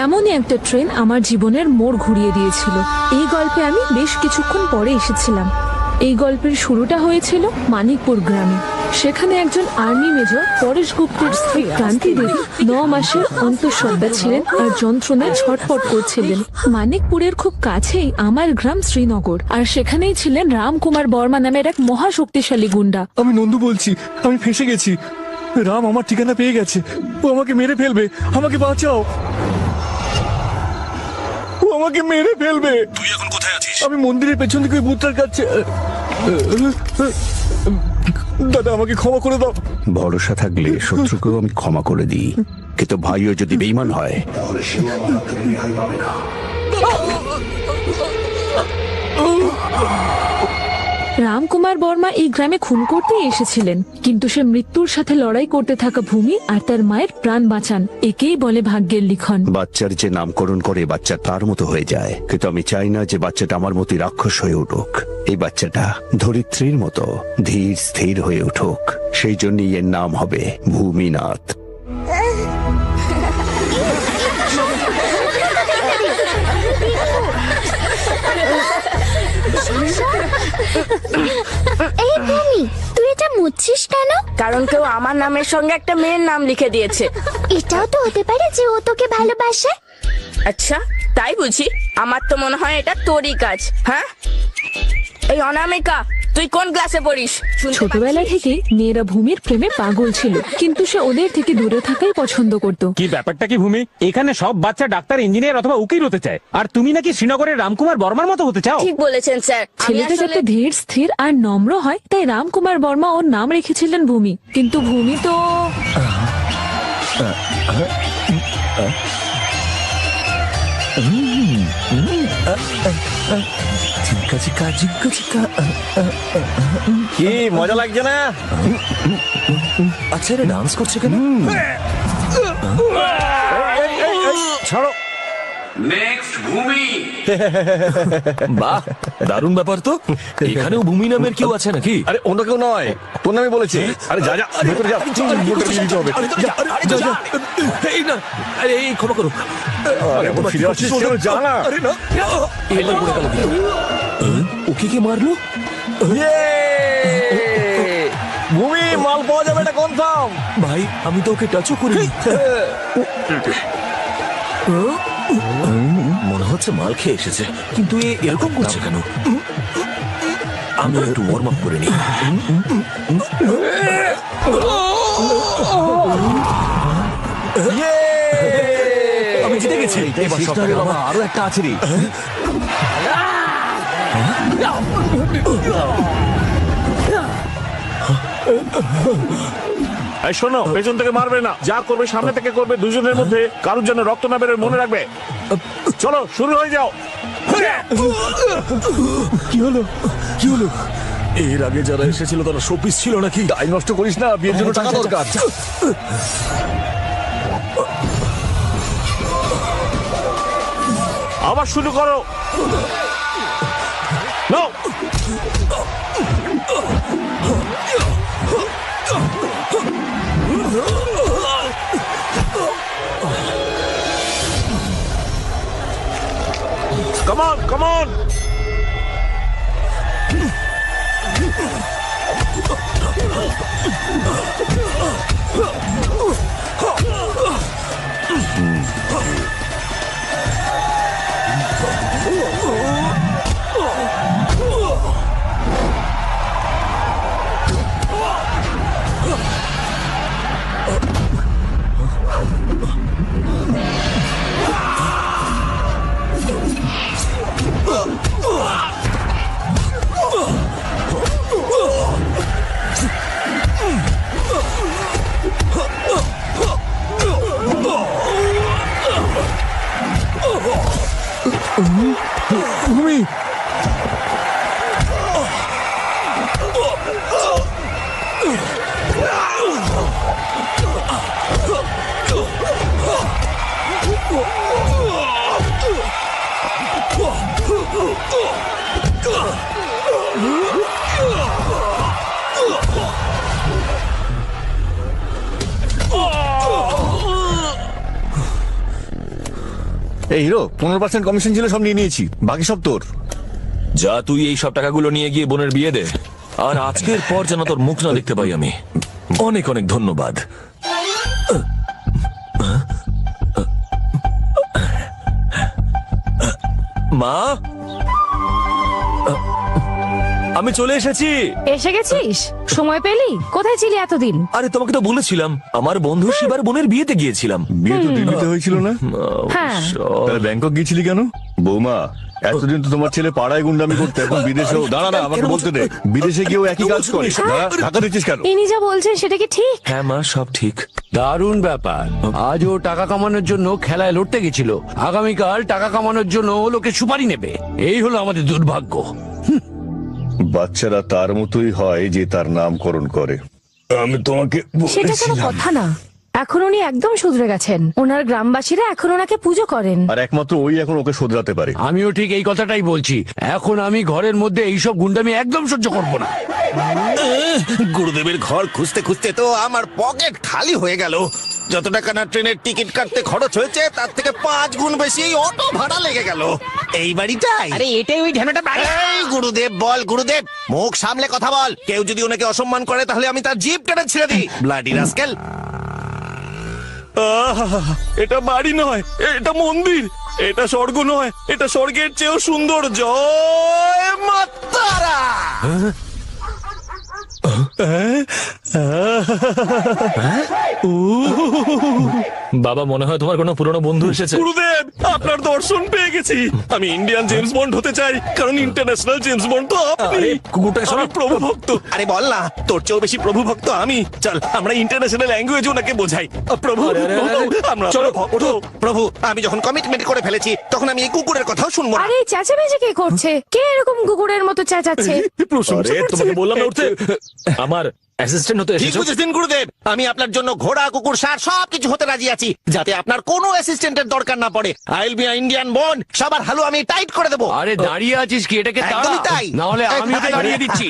এমনই একটা ট্রেন আমার জীবনের মোড় ঘুরিয়ে দিয়েছিল। এই গল্পে আমি বেশ কিছুক্ষণ পরে এসেছিলাম। এই গল্পের শুরুটা হয়েছিল মানিকপুর গ্রামে। সেখানে একজন আর্মি মেজর পরেশ গুপ্তের স্ত্রী ক্রান্তি দেবী 9 মাসের অন্তঃসত্ত্বা ছিলেন আর যন্ত্রণায় ছটফট করছিলেন। মানিকপুরের খুব কাছেই আমার গ্রাম শ্রীনগর, আর সেখানেই ছিলেন রামকুমার বর্মা নামের এক মহাশক্তিশালী গুন্ডা। আমি নন্দু বলছি, আমি ফেঁসে গেছি। রাম আমার ঠিকানা পেয়ে গেছে, ও আমাকে মেরে ফেলবে, আমাকে বাঁচাও। ও আমাকে মেরে ফেলবে। তুই এখন কোথায় আছিস? আমি মন্দিরের পেছন দিকে ওই ভূতটার কাছে। দাদা আমাকে ক্ষমা করে দাও। ভরসা থাকলে শত্রুকেও আমি ক্ষমা করে দিই, কিন্তু ভাইও যদি বেঈমান হয় তাহলে সেও আমার হাত থেকে রেহাই পাবে না। রামকুমার বর্মা এই গ্রামে খুন করতেই এসেছিলেন, কিন্তু সে মৃত্যুর সাথে লড়াই করতে থাকা ভূমি আর তার মায়ের প্রাণ বাঁচান। একেই বলে ভাগ্যের লিখন। বাচ্চার যে নামকরণ করে বাচ্চা তার মতো হয়ে যায়, কিন্তু আমি চাই না যে বাচ্চাটা আমার মতো রাক্ষস হয়ে উঠুক। এই বাচ্চাটা ধরিত্রীর মতো ধীর স্থির হয়ে উঠুক। সেই জন্যই এর নাম হবে ভূমিনাথ। এই ভূমি, তুই এটা মুছছিস কেন? কারণ কেউ আমার নামের সঙ্গে একটা মেয়ের নাম লিখে দিয়েছে। এটাও তো হতে পারে যে ও তোকে ভালোবাসে। আচ্ছা, তাই বুঝি? আমার তো মনে হয় এটা তোরই কাজ। হ্যাঁ, এই অনামিকা, তুই কোন ক্লাসে পড়িস? ছোটবেলা থেকে মেয়েরা ভূমির প্রেমে পাগল ছিল, কিন্তু সে ওদের থেকে দূরে থাকাই পছন্দ করত। কি ব্যাপারটা কি ভূমি? এখানে সব বাচ্চা ডাক্তার, ইঞ্জিনিয়ার অথবা উকিল হতে চায়, আর তুমি নাকি শ্রীনগরের রামকুমার বর্মার মতো হতে চাও? ঠিক বলেছেন স্যার। ছেলেটা যাতে ধীর স্থির আর নম্র হয়, তাই রামকুমার বর্মা ওর নাম রেখেছিলেন ভূমি। কিন্তু ভূমি তো কি মজা লাগছে না? আচ্ছা, এরা ডান্স করছে কেন? ছাড়ো। নেক্সট ভূমি। বাহ, দারুণ ব্যাপার তো। এখানেও ভূমি নামের কেউ আছে নাকি? আরে অন্য কেউ নয়, তোর নামই বলেছে। আরে যা যা, ভেতরে যা। ভোটটা দিয়ে দিতে হবে। যা, যা, যা। এই না, আরে এই ক্ষমা করো। আরে এখন ফিরে আসছিস কেন? যা না। আরে না, এবার পড়ে গেল। ওকে কে মারলো? ভূমি, মাল পাওয়া যাবে, এটা কনফার্ম। ভাই, আমি তো ওকে টাচও করিনি। মনে হচ্ছে মাল খেয়ে এসেছে, কিন্তু এরকম করছে কেন? আমি একটু ওয়ার্ম আপ করে নিই। আমি জিতে গেছি। এবার সব আরো একটা আছে রে। এই শোনো, পেছন থেকে মারবে না, যা করবে সামনে থেকে করবে। দুজনের মধ্যে কারোর জন্য রক্ত না বেরোয়, মনে রাখবে। চলো, শুরু হয়ে যাও। কি হলো? কি হলো? এর আগে যারা এসেছিল তারা শোপিস ছিল নাকি? টাইম নষ্ট করিস না, বিয়ের জন্য টাকা দরকার। আবার শুরু করো। নাও। Come on, come on! ভূমি, এই হিরো 15% কমিশন ছিল, সব নিয়ে নিয়েছি, বাকি সব তোর। যা, তুই এই সব টাকাগুলো নিয়ে গিয়ে বোনের বিয়ে দে। আর আজকের পর যেন তোর মুখ না দেখতে পাই আমি। অনেক অনেক ধন্যবাদ। মা, আমি চলে এসেছি। এসে গেছিস? সময় পেলি? কোথায় ছিলি এতদিন? আরে তোমাকে তো বলেছিলাম, আমার বন্ধু শিবার বোনের বিয়েতে গিয়েছিলাম। বিয়ে তো দিল্লিতে হয়েছিল না? হ্যাঁ। তাহলে ব্যাংকক গিয়েছিলি কেন? বৌমা, এতদিন তো তোমার ছেলে পাড়ায় গুন্ডামি করতে, এখন বিদেশেও। দাঁড়া না, আমাকে বলতে দে, বিদেশে গিয়েও একই কাজ করে। দাঁড়া, ঢাকা দিচ্ছিস কেন? ইনি যা বলছেন সেটা কি ঠিক? হ্যাঁ মা, সব ঠিক। দারুণ ব্যাপার। আজ ও টাকা কামানোর জন্য খেলায় লড়তে গেছিল, আগামীকাল টাকা কামানোর জন্য ও লোকে সুপারি নেবে। এই হলো আমাদের দুর্ভাগ্য। বাচ্চারা তার মতোই হয় যে তার নামকরণ করে। আমি তোমাকে সেটা কোনো কথা না। এখন উনি একদম শুধরে গেছেন। ওনার গ্রামবাসীরা এখন ওনাকে পুজো করেন। আর একমাত্র ওই এখন ওকে শোধরাতে পারে। আমিও ঠিক এই কথাটাই বলছি। এখন আমি ঘরের মধ্যে এইসব গুন্ডামি একদম সহ্য করব না। গুরুদেবের ঘর খুঁজতে খুঁজতে তো আমার পকেট খালি হয়ে গেল। যত টাকা না ট্রেনের টিকিট কাটতে খরচ হয়েছে, তার থেকে 5 গুণ বেশি এই অটো ভাড়া লেগে গেল। এই বাড়িটাই। আরে এটাই ওই ঢেনাটা বাড়ি। এই গুরুদেব বল, গুরুদেব মুখ সামলে কথা বল। কেউ যদি ওনাকে অসম্মান করে তাহলে আমি তার জিভ কেটে ছেড়ে দিই। Bloody rascal. এটা বাড়ি নয়, এটা মন্দির। এটা স্বর্গ নয়, এটা স্বর্গের চেয়েও সুন্দর। জয় মা তারা। বাবা, মনে হয় তোমার কোনো পুরনো বন্ধু এসেছে। গুরুদেব, আপনার দর্শন পেয়ে গেছি। আমি ইন্ডিয়ান জেমস বন্ড হতে চাই, কারণ ইন্টারন্যাশনাল জেমস বন্ড তো আপনি। আরে, কুকুরটাকে আমি প্রভু ভক্ত। আরে বল না, তোর চেয়েও বেশি প্রভু ভক্ত আমি। চল আমরা ইন্টারন্যাশনাল ল্যাঙ্গুয়েজ ওনাকে বোঝাই। প্রভু, আমরা চলো ভক্ত। প্রভু, আমি যখন কমিটমেন্ট করে ফেলেছি, তখন আমি এই কুকুরের কথাও শুনবো না। আরে চেঁচামেচি কে করছে? কে এরকম কুকুরের মতো চেঁচাচ্ছে? প্রশংসা আরে, করছে। তোমাকে বললাম না উঠতে। আমার অ্যাসিস্ট্যান্ট হতে ঠিক এসেছো। বুঝেছেন গুরুদেব, আমি আপনার জন্য ঘোড়া, কুকুর, ষাঁড় সবকিছু হতে রাজি আছি, যাতে আপনার কোনো অ্যাসিস্ট্যান্টের দরকার না পড়ে। I will be Indian bond. সবার হালু আমি টাইট করে দেবো। আরে দাঁড়িয়ে আছিস কি? এটাকে তাড়া। একদমই তাই। না হলে আমি ওকে দাঁড়িয়ে দিচ্ছি।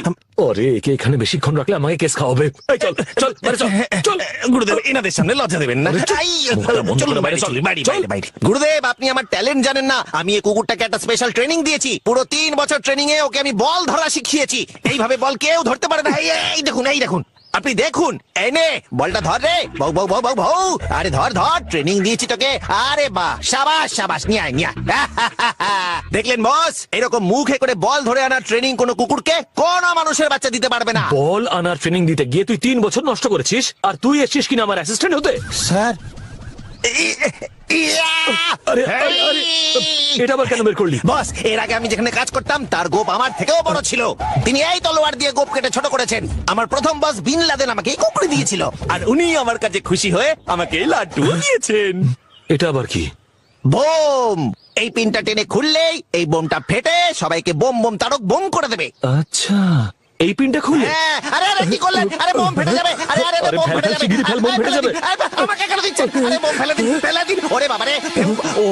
আরে, একে এখানে বেশিক্ষণ রাখলে আমাকে কেস খাওয়াবে। এই চল চল বাইরে চল চল। গুরুদেব, এনাদের সামনে লজ্জা দেবেন না। আই, মুখটা বন্ধ চলুন করে বাইরে, বাইরে চল। চলুন, বাইরে, বাইরে, বাইরে। গুরুদেব, আপনি আমার ট্যালেন্ট জানেন না। আমি এই কুকুরটাকে একটা স্পেশাল ট্রেনিং দিয়েছি। পুরো 3 বছর ট্রেনিং এ ওকে আমি বল ধরা শিখিয়েছি। এইভাবে বল কেউ ধরতে পারে না। এই দেখুন, এই দেখুন, আপনি দেখুন। এই নে, বলটা ধর রে। বউ বউ বউ বউ বউ। আরে ধর ধর, ট্রেনিং দিয়েছি তোকে। আরে বাহ, সাবাস সাবাস, নিয়ে আয়, নিয়ে আয়। দেখলেন বস, এরকম মুখে করে বল ধরে আনার ট্রেনিং কোনো কুকুরকে কোনো মানুষের বাচ্চা দিতে পারবে না। বল আনার ট্রেনিং দিতে গিয়ে তুই 3 বছর নষ্ট করেছিস, আর তুই এসেছিস কিনা আমার অ্যাসিস্ট্যান্ট হতে। স্যার, আরে আরে, আরে, এটা আবার কেন বের করলি? বস, এর আগে আমি যেখানে কাজ করতাম তার গোপ আমার থেকেও বড় ছিল। তিনি এই তলোয়ার দিয়ে গোপ কেটে ছোট করেছেন। আমার প্রথম বস বিন লাদেন আমাকে এই কুকুরি দিয়েছিল, আর উনি আমার কাছে খুশি হয়ে আমাকে এই লাড্ডু দিয়েছেন। এটা আবার কি? বোম। এই পিনটা টেনে খুললেই এই বোমটা ফেটে সবাইকে বোম বোম তারক বোম করে দেবে। আচ্ছা, এই পিনটা খুলে? হ্যাঁ। আরে আরে, কি করলেন? আরে বোম ফেটে যাবে। আরে আরে, আরে, বোম ফেল, ফেটে ফেল, যাবে। শিগগিরই ফেল, বোম ফেটে যাবে। আরে, আমাকে কেন দিচ্ছেন? আরে বোম ফেলে দিন, ফেলে দিন। ওরে বাবারে। ও,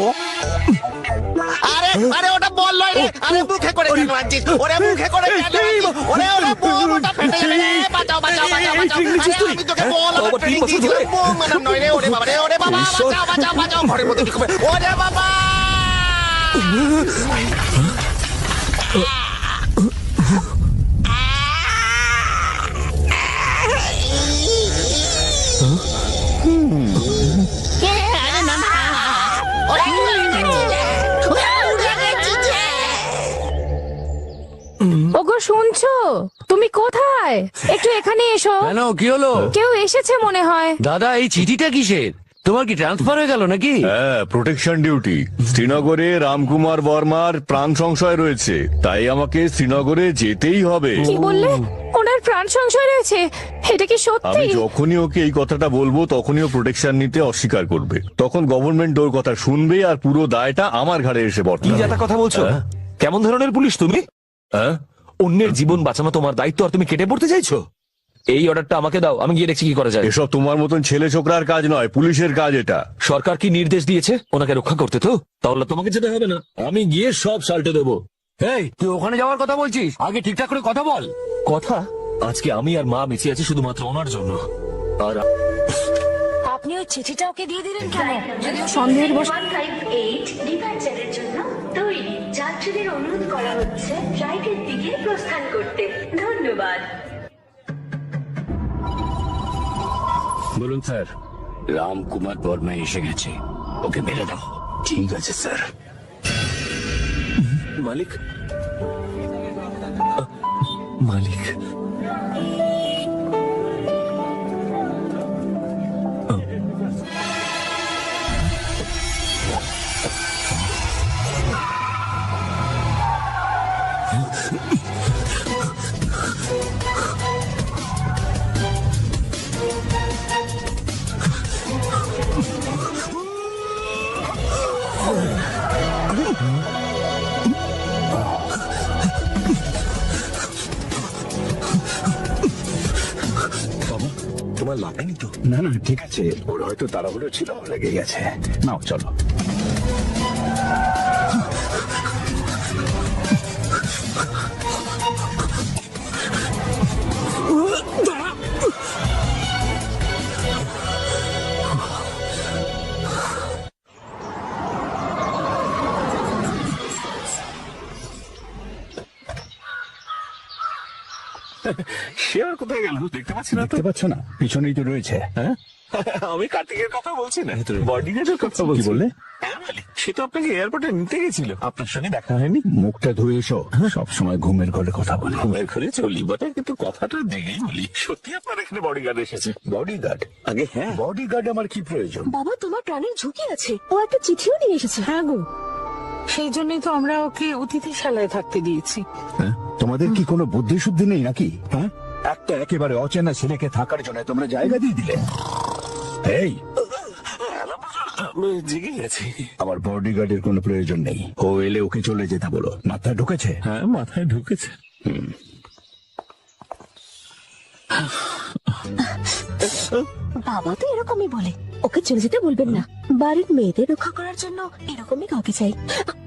আরে আরে, ওটা বল নয় রে। আরে মুখে করে কেন আনছিস? ওরে মুখে করে কেন আনছিস? ওরে ওরে, বোম, ওটা ফেটে যাবে রে। বাঁচাও বাঁচাও বাঁচাও বাঁচাও। আরে, আমি তোকে বল আবার 3 বছর ধরে? বোম বানাম নয় রে। ওরে বাবারে, ওরে বাবা, ঈশ্বর। বাঁচাও বাঁচাও বাঁচাও। ঘরের মধ্যে ঢুকবে। ওরে বাবা। ওগো, শুনছো? তুমি কোথায়? একটু এখানে এসো। কেন, কি হলো? কেউ এসেছে মনে হয়। দাদা, এই চিঠিটা কিসের? তোমার কি ট্রান্সফার হয়ে গেল নাকি? হ্যাঁ, প্রোটেকশন ডিউটি। শ্রীনগরে রামকুমার বর্মার প্রাণ সংশয় রয়েছে, তাই আমাকে শ্রীনগরে যেতেই হবে। কি বললে? ওনার প্রাণ সংশয় রয়েছে? এটা কি সত্যি? আমি যখনই ওকে এই কথাটা বলবো, তখনই ও প্রোটেকশন নিতে অস্বীকার করবে। তখন গভর্নমেন্ট ওর কথা শুনবে, আর পুরো দায়টা আমার ঘাড়ে এসে কি বর্তাবে। যাতা কথা বলছো? কেমন ধরনের পুলিশ তুমি? হ্যাঁ? অন্যের জীবন বাঁচানো তোমার দায়িত্ব, আর তুমি কেটে পড়তে চাইছো? এই অর্ডারটা আমাকে দাও, আমি গিয়ে দেখছি কি করা যায়। এসব তোমার মতন ছেলে ছোকরার কাজ নয়, পুলিশের কাজ এটা। সরকার কি নির্দেশ দিয়েছে ওনাকে রক্ষা করতে? তো তাহলে তোমাকে যেতে হবে না, আমি গিয়ে সব সাল্টে দেবো। এই, তুই ওখানে যাওয়ার কথা বলছিস? আগে ঠিকঠাক করে কথা বল। কথা? আজকে আমি আর মা বেঁচে আছি শুধুমাত্র ওনার জন্য। আর আপনি ওই চিঠিটা ওকে দিয়ে দিলেন কেন? যদিও সন্দেহের বশ 158 ডিপার্চারের জন্য তৈরি যাত্রীদের অনুরোধ করা হচ্ছে ফ্লাইটের দিকে প্রস্থান করতে। ধন্যবাদ। বলুন স্যার। রামকুমার বর্মা এসে গেছে, ওকে মেরে দাও। ঠিক আছে স্যার। মালিক মালিক তোমার লাগেনি তো? না না ঠিক আছে, ওর হয়তো তাড়াহুড়ো ছিল, লেগে গেছে। নাও চলো। সে আর কোথায় গেল দেখতে পাচ্ছি না তো। দেখতে পাচ্ছ না? পিছনেই তো রয়েছে। হ্যাঁ, আমি কার্তিকের কথা বলছি না, বডিগার্ডের কথা বলছি। কি বললে? সে তো আপনাকে এয়ারপোর্টে নিতে গেছিল, আপনার সঙ্গে দেখা হয়নি। মুখটা ধুয়ে এসো, সব সময় ঘুমের ঘরে কথা বলে। ঘুমের ঘরে চলি বটে, কিন্তু কথাটা দেখেই বলি, সত্যি আপনার এখানে বডিগার্ড এসেছে? বডিগার্ড? আগে হ্যাঁ, বডিগার্ড আমার কি প্রয়োজন? বাবা, তোমার প্রাণের ঝুঁকি আছে। ও একটা চিঠিও নিয়ে এসেছে। হ্যাঁ গো, সেই জন্যই তো আমরা ওকে অতিথিশালায় থাকতে দিয়েছি। হ্যাঁ? তোমাদের কি কোনো বুদ্ধি শুদ্ধি নেই নাকি? হ্যাঁ, একটা একেবারে অচেনা ছেলেকে থাকার জন্য তোমরা জায়গা দিয়ে দিলে। এই, আমি জেগে গেছি। আমার বডিগার্ডের কোনো প্রয়োজন নেই। ও এলে ওকে চলে যেতে বলো। মাথায় ঢুকেছে? হ্যাঁ, মাথায় ঢুকেছে। বাবা তো এরকমই বলে, ওকে চলে যেতে বলবেন না। বাড়ির মেয়েদের রক্ষা করার জন্য এরকমই কাউকে চাই।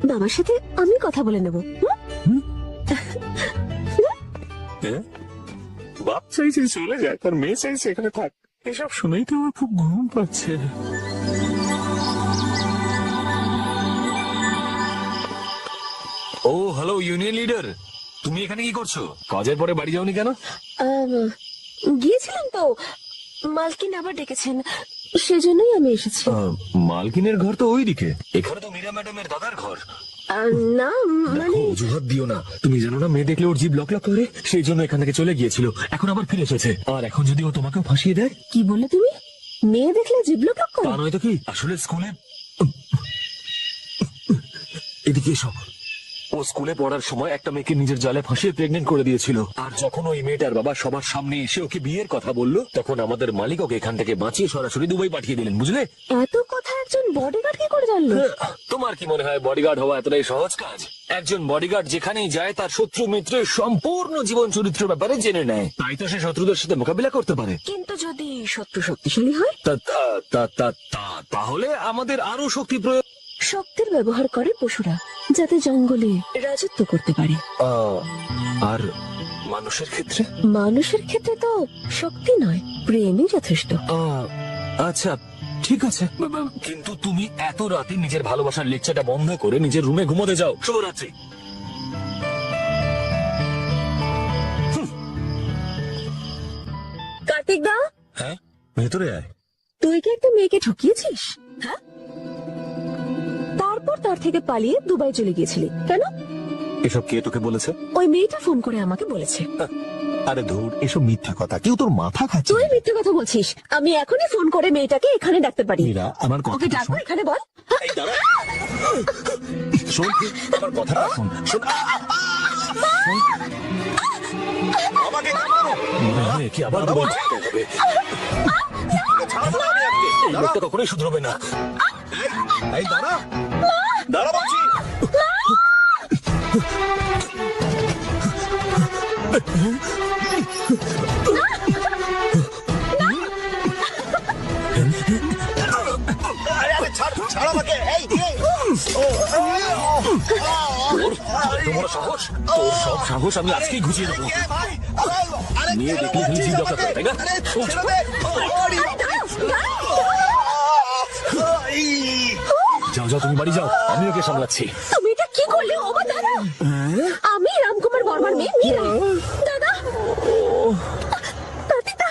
বাবার সাথে আমি কথা বলে নেব। বাপ চাইছে চলে যায়, তার মেয়ে চাইছে এখানে থাক। এসব শুনেই তো আমার খুব ঘুম পাচ্ছে। ও হ্যালো ইউনিয়ন লিডার, তুমি এখানে কি করছো? কাজের পরে বাড়ি যাওনি কেন? গিয়েছিলাম তো, মালকিন আবার ডেকেছেন, সেজন্যই আমি এসেছি। মালকিনের ঘর তো ওইদিকে, এখানে তো মীরা ম্যাডামের দাদার ঘর। না মানে অজুহাত দিও না, তুমি জানো না মেয়ে দেখলে ওর জিভ লক লক করে, সেই জন্য এখান থেকে চলে গিয়েছিল, এখন আবার ফিরে এসেছে। আর এখন যদি ও তোমাকেও ফাঁসিয়ে দেয়? কি বললে তুমি? মেয়ে দেখলে জিভলক লক করে? তা নয় তো কি, আসলে স্কুলে এদিকে এসব, ও স্কুলে পড়ার সময় একটা মেয়েকে নিজের জালে ফাঁসিয়ে প্রেগনেন্ট করে দিয়েছিল। আর যখন ওই মেয়েটার বাবা সবার সামনে এসে ওকে বিয়ের কথা বললো, তখন আমাদের মালিক ওকে এখান থেকে বাঁচিয়ে সরাসরি দুবাই পাঠিয়ে দিলেন, বুঝলে? এত কথা একজন বডিগার্ড কি করে জানলো? তোমার কি মনে হয় বডিগার্ড হওয়া এতটাই সহজ কাজ? একজন বডিগার্ড যেখানেই যায় তার শত্রু মিত্রের সম্পূর্ণ জীবন চরিত্রের ব্যাপারে জেনে নেয়, তাই তো সে শত্রুদের সাথে মোকাবিলা করতে পারে। কিন্তু যদি শত্রু শক্তিশালী হয়? তাহলে আমাদের আরো শক্তি প্রয়োগ। শক্তির ব্যবহার করে পশুরা, যাতে জঙ্গলে রাজত্ব করতে পারে। আর মানুষের ক্ষেত্রে? মানুষের ক্ষেত্রে তো শক্তি নয়, প্রেমই যথেষ্ট। আচ্ছা ঠিক আছে, কিন্তু তুমি এত রাতে নিজের ভালোবাসার লেকচারটা বন্ধ করে নিজের রুমে ঘুমোতে যাও। শুভরাত্রি। কার্তিক দা, হ্যাঁ, ভেতরে আয়। তুই কি একটা মেয়েকে ঠকিয়েছিস? হ্যাঁ, তারপর তার থেকে পালিয়ে দুবাই চলে গিয়েছিলি কেন? এসব কে তোকে বলেছে? ওই মেয়েটা ফোন করে আমাকে বলেছে। আরে ধুর, এসব মিথ্যা কথা, কেউ তোর মাথা খাচ্ছে। তুই মিথ্যে কথা বলছিস। আমি এখনই ফোন করে মেয়েটাকে এখানে ডাকতে পারি। মীরা, আমার ওকে কথা ডাকবো, এখানে বল। শোন, আমার কথাটা শোন। শোন, আমাকে মনে হয় কি আবার দুবাই যেতে হবে। এই লোকটা কখনোই শুধরবে না। এই দাঁড়া, দাঁড়া বলছি। ছাড় আমাকে। তোমার সাহস, তোর সব সাহস আমি আজকেই ঘুচিয়ে দেবো। নিয়ে দেখলে জিভ লক করে, তাই না? যাও তুমি বাড়ি যাও, আমি ওকে সামলাচ্ছি। তুমি এটা কি করলে? ও মা, দাদা, আমি রামকুমার বর্মার মেয়ে মীরা। দাদা, কার্তিকদা,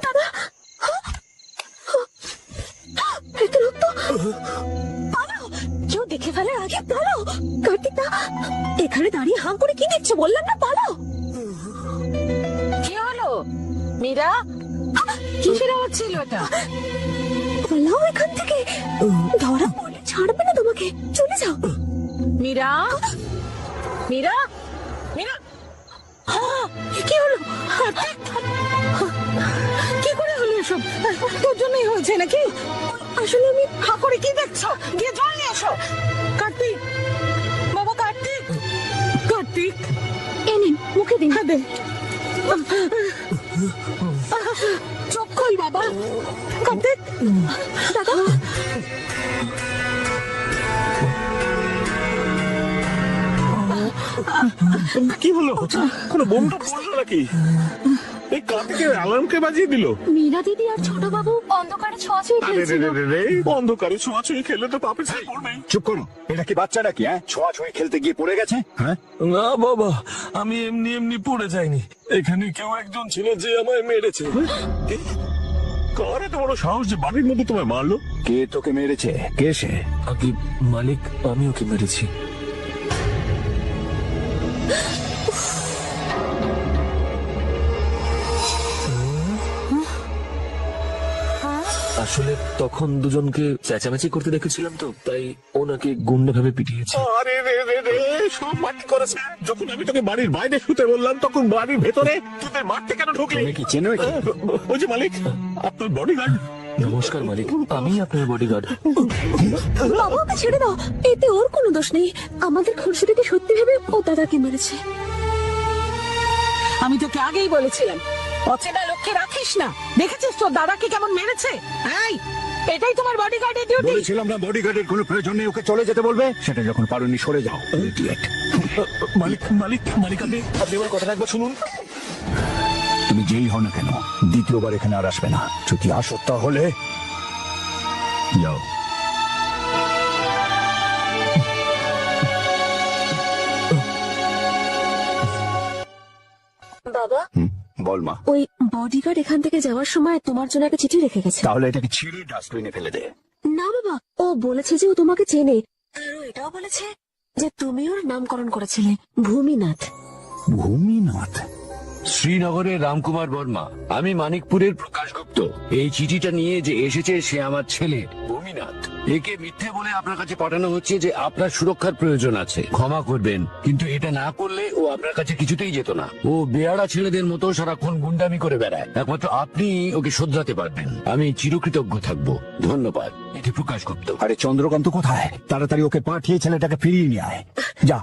দাদা, এত রক্ত! পালাও, কেউ দেখে ফেলার আগে পালাও। কার্তিকদা, এখানে দাঁড়িয়ে হাঁ করে কি দেখছো? বললাম না পালাও। কি হলো মীরা? কিসের আওয়াজ ছিল এটা? পালাও এখান থেকে, ধরা পড়লে ছাড়বে না তোমাকে। চলে যাও। মীরা, মীরা, মীরা, কি হলো? কার্তিক, কি করে হলো এসব? তোর জন্যই হয়েছে নাকি? আসলে আমি হাঁ করে কি দেখছো? গিয়ে জল নিয়ে এসো। কার্তিক, বাবা কার্তিক, কার্তিক, এ নিন, মুখে দিন। হ্যাঁ দে। চোখ খোল বাবা। কার্তিক, দাদা, কি হলো? কোনো বোমটা পড়লো নাকি? এই কার্তিকের অ্যালার্মকে বাজিয়ে দিল। মীরা দিদি আর ছোট বাবু অন্ধকারে ছোঁয়াছুঁই খেলছিল। অন্ধকারে ছোঁয়াছুঁই খেলে তো পাপে ছাই পড়বে। চুপ করো, এটা কি বাচ্চা নাকি? ছোঁয়াছুঁই খেলতে গিয়ে পড়ে গেছে? হ্যাঁ, না বাবা, আমি এমনি এমনি পড়ে যাইনি। এখানে কেউ একজন ছিল যে আমায় মেরেছে। কার এত বড় সাহস যে বাড়ির মধ্যে তোমায় মারলো? কে তোকে মেরেছে? কে সে? আগে মালিক, আমি ওকে মেরেছি। আসলে তখন দুজনকে চেঁচামেচি করতে দেখেছিলাম তো, তাই ওনাকে গুন্ডা ভাবে পিটিয়েছি। আরে রে রে রে, সব মাটি করেছে। যখন আমি তোকে বাড়ির বাইরে শুতে বললাম, তখন বাড়ির ভেতরে তোদের মারতে কেন ঢুকলি? তুমি কি চেনো একে? ওই যে মালিক, আপনার বডিগার্ড। নমস্কার মালিক, আমি আপনার বডিগার্ড। বাবা, ওকে ছেড়ে দাও। এতে ওর কোনো দোষ নেই। আমাদের খুরশিদিকে সত্যি ভেবে ও দাদাকে মেরেছে। আমি তোকে আগেই বলেছিলাম অচেনা লোককে রাখিস না। দেখেছিস তোর দাদাকে কেমন মেরেছে? এই, এটাই তোমার বডিগার্ডের ডিউটি। বলেছিলাম না বডিগার্ডের কোনো প্রয়োজন নেই, ওকে চলে যেতে বলবে। সেটা যখন পারোনি সরে যাও। Idiot! মালিক মালিক মালিক, আপনি আমার কথাটা একবার শুনুন। তুমি যেই হও না কেন, দ্বিতীয়বার এখানে আর আসবে না। যদি আসো তাহলে যাও। বাবা, বল মা। ওই বডিগার্ড এখান থেকে যাওয়ার সময় তোমার জন্য একটা চিঠি রেখে গেছে। তাহলে এটাকে ছিঁড়ে ডাস্টবিনে ফেলে দে। না বাবা, ও বলেছে যে ও তোমাকে চেনে। আর ও এটাও বলেছে যে তুমি ওর নামকরণ করেছিলে ভূমিনাথ। ভূমিনাথ? শ্রীনগরের রামকুমার বর্মা। আমি মানিকপুরের প্রকাশ গুপ্ত। এই চিঠিটা নিয়ে যে এসেছে সে আমার ছেলে ভূমিনাথ। একে মিথ্যে বলে আপনার কাছে পাঠানো হচ্ছে যে আপনার সুরক্ষার প্রয়োজন আছে। ক্ষমা করবেন, কিন্তু এটা না করলে ও আপনার কাছে কিছুতেই যেত না। ও বেয়াড়া ছেলেদের মতো সারাক্ষণ গুন্ডামি করে বেড়ায়। একমাত্র আপনি ওকে শোধরাতে পারবেন। আমি চিরকৃতজ্ঞ থাকবো। ধন্যবাদ। এটি প্রকাশ গুপ্ত। আরে চন্দ্রকান্ত কোথায়? তাড়াতাড়ি ওকে পাঠিয়ে ছেলেটাকে ফিরিয়ে নিয়ে আয়। যা।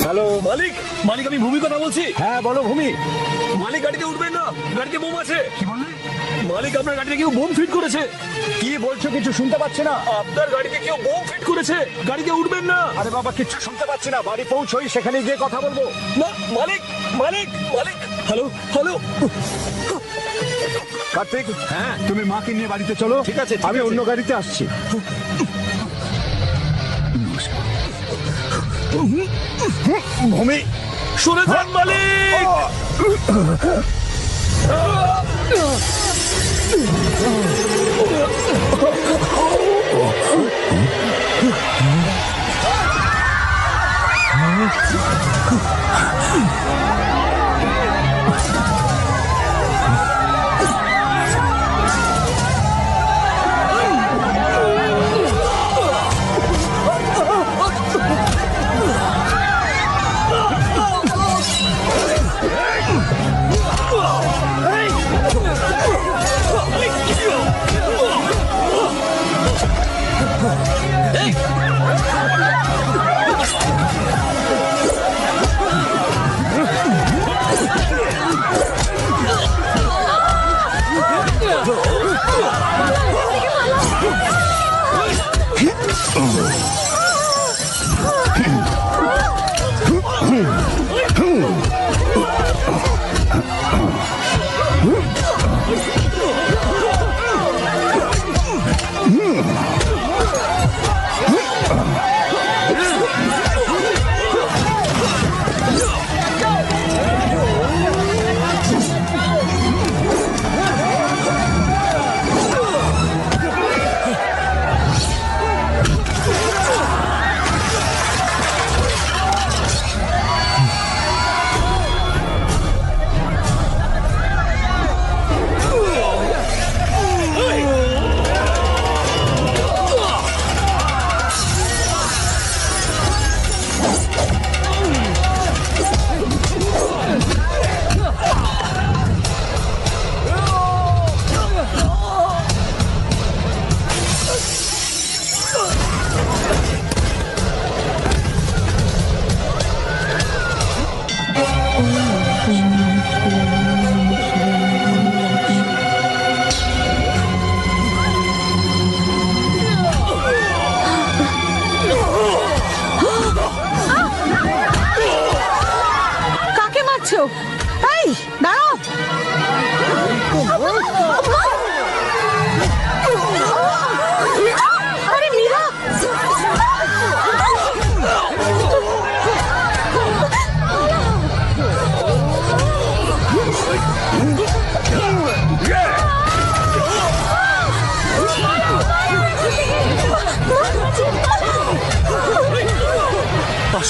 হ্যালো মালিক, মালিক আমি ভূমি কথা বলছি। হ্যাঁ বলো ভূমি। মালিক গাড়িতে উঠবেন না, গাড়িতে বোম আছে। কি বললে? মালিক আপনার গাড়িতে কেউ বোম ফিট করেছে। কি বলছো? কিছু শুনতে পাচ্ছি না। আপনার গাড়িতে কেউ বোম ফিট করেছে, গাড়িতে উঠবেন না। আরে বাবা, কিচ্ছু শুনতে পাচ্ছি না। বাড়ি পৌঁছোই, সেখানে গিয়ে কথা বলবো। না মালিক, মালিক, মালিক। হ্যালো হ্যালো কার্তিক, হ্যাঁ তুমি মাকে নিয়ে বাড়িতে চলো। ঠিক আছে, আমি অন্য গাড়িতে আসছি। ভূমি, শুনে যান মালিক।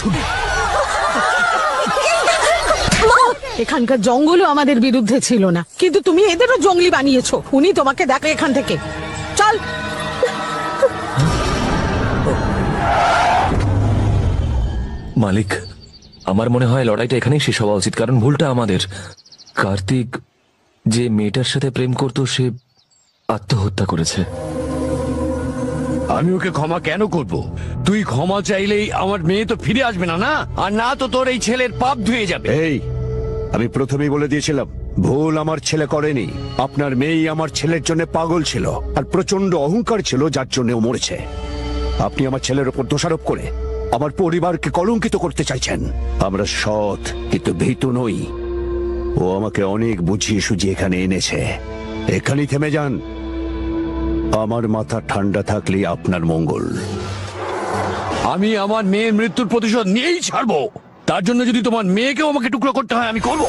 শুনি। এখানকার জঙ্গলও আমাদের বিরুদ্ধে ছিল না, কিন্তু তুমি এদেরও জঙ্গলি বানিয়েছো। উনি তোমাকে দেখে এখান থেকে চল। মালিক, আমার মনে হয় লড়াইটা এখানেই শেষ হওয়া উচিত, কারণ ভুলটা আমাদের। কার্তিক যে মেয়েটার সাথে প্রেম করতো সে আত্মহত্যা করেছে। আমি ওকে ক্ষমা কেন করব? তুই ক্ষমা চাইলেই আমার মেয়ে তো ফিরে আসবে না, না? আর না তো তোর এই ছেলের পাপ ধুয়ে যাবে। এই, আমি প্রথমেই বলে দিয়েছিলাম ভুল আমার ছেলে করেনি। আপনার মেয়েই আমার ছেলের জন্য পাগল ছিল আর প্রচন্ড অহংকার ছিল, যার জন্য ও মরেছে। আপনি আমার ছেলের উপর দোষারোপ করে আমার পরিবারকে কলঙ্কিত করতে চাইছেন। আমরা সৎ কিন্তু ভীতু নই। ও আমাকে অনেক বুঝিয়ে সুঝিয়ে এখানে এনেছে। এখানেই থেমে যান। আমার মাথা ঠান্ডা থাকলেই আপনার মঙ্গল। আমি আমার মেয়ের মৃত্যুর প্রতিশোধ নিয়েই ছাড়বো। তার জন্য যদি তোমার মেয়েকেও আমাকে টুকরো করতে হয় আমি করবো।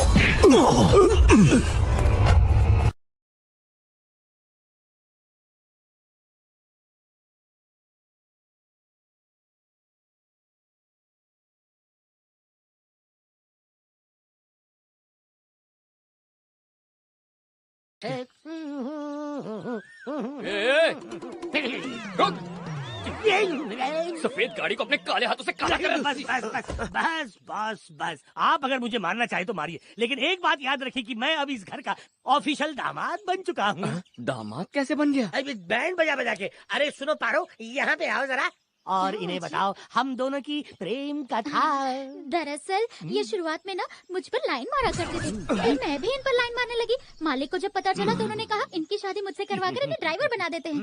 सफेद गाड़ी को अपने काले हाथों से काला कर। बस बस बस बस बस बस आप अगर मुझे मारना चाहे तो मारिए, लेकिन एक बात याद रखिए कि मैं अब इस घर का ऑफिशियल दामाद बन चुका हूँ। दामाद कैसे बन गया? अभी बैंड बजा बजा के। अरे सुनो पारो, यहाँ पे आओ जरा और इन्हें बताओ हम दोनों की प्रेम कथा। दरअसल ये शुरुआत में ना मुझ पर लाइन मारा करते थे, फिर मैं भी इन पर लाइन मारने लगी। मालिक को जब पता चला तो उन्होंने कहा इनकी शादी मुझसे करवा कर इन्हें ड्राइवर बना देते हैं।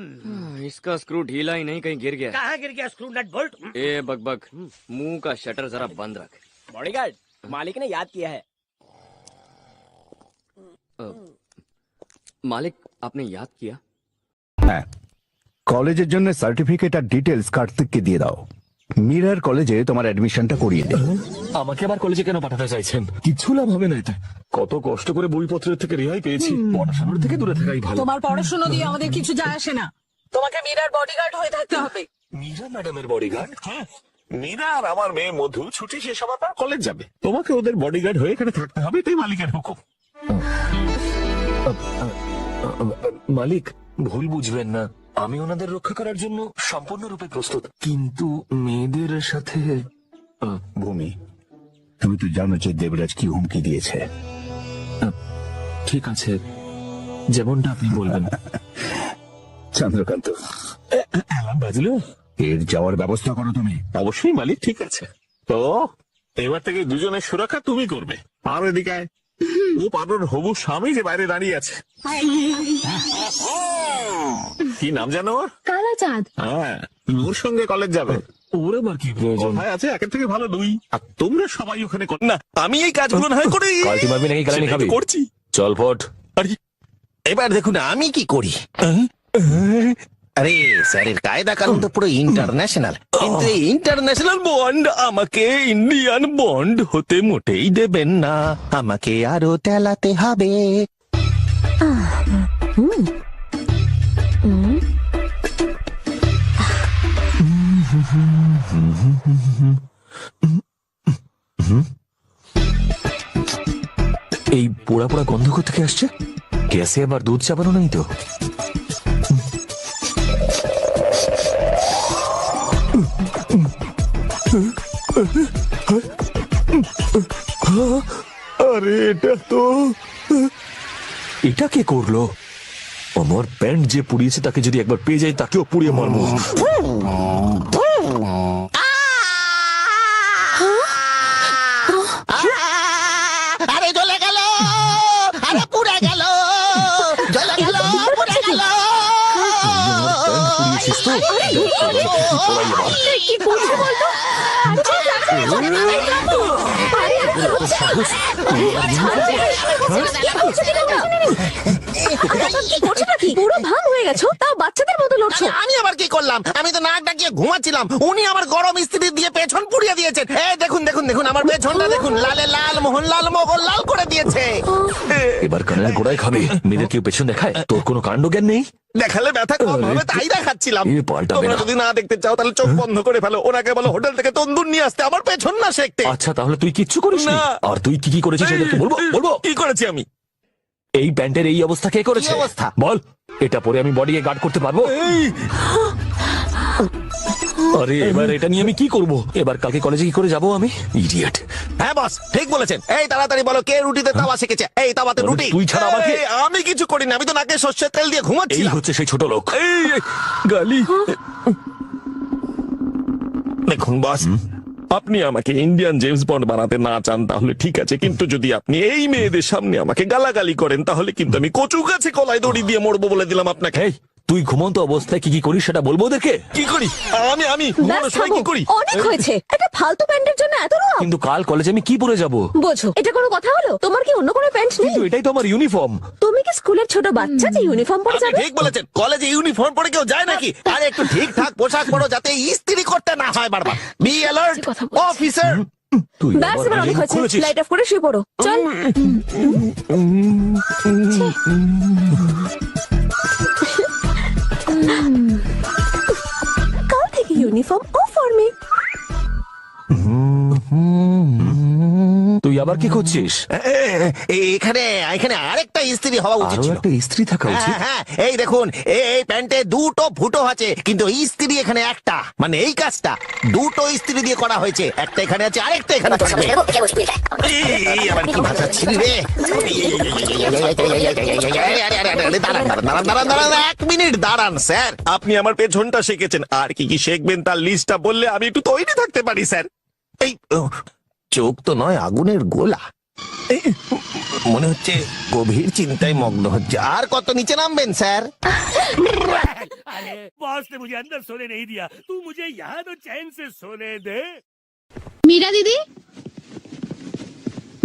इसका स्क्रू ढीला ही नहीं, कहीं गिर गया। कहाँ गिर गया स्क्रू नट बोल्ट? ए बकबक, मुंह का शटर जरा बंद रख। बॉडीगार्ड, मालिक ने याद किया है। मालिक, आपने याद किया? হ্যাঁ, কলেজের জন্য সার্টিফিকেট আর ডিটেলস কার্তিককে দিয়ে দাও। মিরার কলেজে তোমার অ্যাডমিশনটা করিয়ে দে। আমাকে আবার কলেজে কেন পাঠাতে চাইছেন? কিছু লাভ হবে না এতে। কত কষ্ট করে বইপত্রের থেকে রেহাই পেয়েছি, পড়াশোনার থেকে দূরে থাকাই ভালো। তোমার পড়াশোনা দিয়ে আমাদের কিছু যায় আসে না। তোমাকে মীরার বডিগার্ড হয়ে থাকতে হবে। মীরা ম্যাডামের বডিগার্ড? হ্যাঁ, মীরা আর আমার মেয়ে মধু ছুটি শেষ হওয়ার পর কলেজ যাবে। তোমাকে ওদের বডিগার্ড হয়ে এখানে থাকতে হবে, এটাই মালিকের হুকুম। মালিক, ভুল বুঝবেন না, আমি ওনাদের রক্ষা করার জন্য সম্পূর্ণরূপে প্রস্তুত, কিন্তু মেয়েদের সাথে। ভূমি, তুমি তো জানো যে দেবরাজ কি হুমকি দিয়েছে। ঠিক আছে, যেমনটা আপনি বলবেন। চন্দ্রকান্ত, অ্যালার্ম বাজলো? এর যাওয়ার ব্যবস্থা করো তুমি। অবশ্যই মালিক, ঠিক আছে। তো এবার থেকে দুজনের সুরক্ষা তুমি করবে। আর এদিকে আয়। ও পারোর হবু স্বামী যে বাইরে দাঁড়িয়ে আছে। কি নাম জানো ওর? কালা চাঁদ। হ্যাঁ, ওর সঙ্গে কলেজ যাবে। ওর আবার কি প্রয়োজন? কোথায় আছে একের থেকে ভালো দুই। আর তোমরা সবাই ওখানে না, আমি এই কাজগুলো না হয় করি। কালটি মারবি নাকি গালানি খাবি? করছি। চল ফট। এবার দেখুন আমি কি করি। আরে স্যারের কায়দা কানুন তো পুরো ইন্টারন্যাশনাল, কিন্তু এই ইন্টারন্যাশনাল বন্ড আমাকে ইন্ডিয়ান বন্ড হতে মোটেই দেবেন না। আমাকে আরো টেলাতে হবে। এই পোড়া পোড়া গন্ধ থেকে আসছে। গ্যাসে আবার দুধ চাপানো নাই তো? আরে এটা তো, এটা কে করলো? আমার প্যান্ট যে পুড়িয়েছে তাকে যদি একবার পেয়ে যায় তাকেও পুড়িয়ে মারবো। আরে জ্বলে গেল, আরে পুড়ে গেল, জ্বলে গেল, পুড়ে গেল। কি করছো বলতো? কি করছো নাকি? পুরো ভাঙ হয়ে গেছো, তাও বাচ্চাদের মতো লড়ছো। আমি আবার কি করলাম? আমি তো নাক ডাকিয়ে ঘুমাচ্ছিলাম, উনি আমার গরম ইস্ত্রি দিয়ে পেছন পুড়িয়ে দিয়েছেন। এই দেখুন দেখুন দেখুন, আমার পেছনটা দেখুন, লালে লাল মোহনলাল মোগল লাল করে দিয়েছে। এবার কানের গোড়ায় খাবে। মেয়েদের কেউ পেছন দেখায়? তোর কোনো কাণ্ড জ্ঞান নেই? দেখালে ব্যথা কম হবে তাই দেখাচ্ছিলাম। এ পাল্টাবে তোমরা না। যদি না দেখতে চাও তাহলে চোখ বন্ধ করে ফেলো। ওনাকে বলো হোটেল থেকে তন্দুর নিয়ে আসতে, আমার পেছন না শেখতে। আচ্ছা তাহলে তুই কিচ্ছু করিস না? না। আর তুই কি কি করেছিস সেটা কি বলবো? বলবো কি করেছি আমি? এই প্যান্টের এই অবস্থা কে করেছে? কি অবস্থা? বল, এটা পরে আমি বডিকে গার্ড করতে পারবো? আরে এবার এটা নিয়ে আমি কি করব? এবার কালকে কলেজে কি করে যাবো আমি? ইডিয়েট। হ্যাঁ বস, ঠিক বলেছেন। এই তাড়াতাড়ি বলো কে রুটিতে তাওয়া শিখেছে? এই তাওয়াতে তাহলে রুটি। তুই ছাড়া আবার কে? এই, আমি কিছু করিনি, আমি তো নাকে সর্ষের তেল দিয়ে এই ঘুমাচ্ছিলাম। হচ্ছে সেই ছোট লোক। গালি। দেখুন বস, আপনি আমাকে ইন্ডিয়ান জেমস বন্ড বানাতে না চান তাহলে ঠিক আছে, কিন্তু যদি আপনি এই মেয়েদের সামনে আমাকে গালাগালি করেন তাহলে কিন্তু আমি কচু গাছে কলাই দড়ি দিয়ে মরবো বলে দিলাম আপনাকে। এই, তুই ঘুমন্ত অবস্থায় কি কি করিস সেটা বলবো ওদেরকে? কি করি আমি ঘুমানোর সময় কি করি? অনেক হয়েছে, একটা ফালতু প্যান্টের জন্য এত রোয়া। কিন্তু কাল কলেজে আমি কি পরে যাব? বোঝো, এটা কোনো কথা হলো? তোমার কি অন্য কোনো প্যান্ট নেই? কিন্তু এটাই তো আমার ইউনিফর্ম। তুমি কি স্কুলের ছোট বাচ্চা যে ইউনিফর্ম পরে আপনি যাবে? ঠিক বলেছেন, কলেজে ইউনিফর্ম পরে কেউ যায় নাকি? আরে একটু ঠিকঠাক পোশাক পরো যাতে ইস্ত্রি করতে না হয় বারবার। Be alert officer. তুই ব্যাস, আবার এবার অনেক মুখ হয়েছে, খুলেছিস। লাইট অফ করে শুয়ে পড়ো। চল। কাল থেকে ইউনিফর্ম ও ফর্মে। তুই আবার কি করছিস? এখানে এখানে আরেকটা ইস্ত্রি হওয়া উচিত আরো ছিল। একটা ইস্ত্রি থাকা উচিত। হ্যাঁ, এই দেখুন, এই প্যান্টে দুটো ফুটো আছে কিন্তু ইস্ত্রি এখানে একটা। মানে এই কাজটা দুটো ইস্ত্রি দিয়ে করা হয়েছে, একটা এখানে আছে আরেকটা এখানে থাকবে। এই আবার কি ভাষা ছিল রে? দাঁড়ান, 1 মিনিট দাঁড়ান স্যার। আপনি আমার পেছনটা শিখেছেন, আর কি কি শিখবেন তার লিস্টটা বললে আমি একটু তৈরি থাকতে পারি স্যার। এই চোখ তো নয়, আগুনের গোলা। মনে হচ্ছে গভীর চিন্তায় মগ্ন হচ্ছে। আর কত নিচে নামবেন স্যার? अरे बॉस ने मुझे अंदर सोने नहीं दिया, तू मुझे यहाँ तो चैन से सोने दे। মীরা দিদি,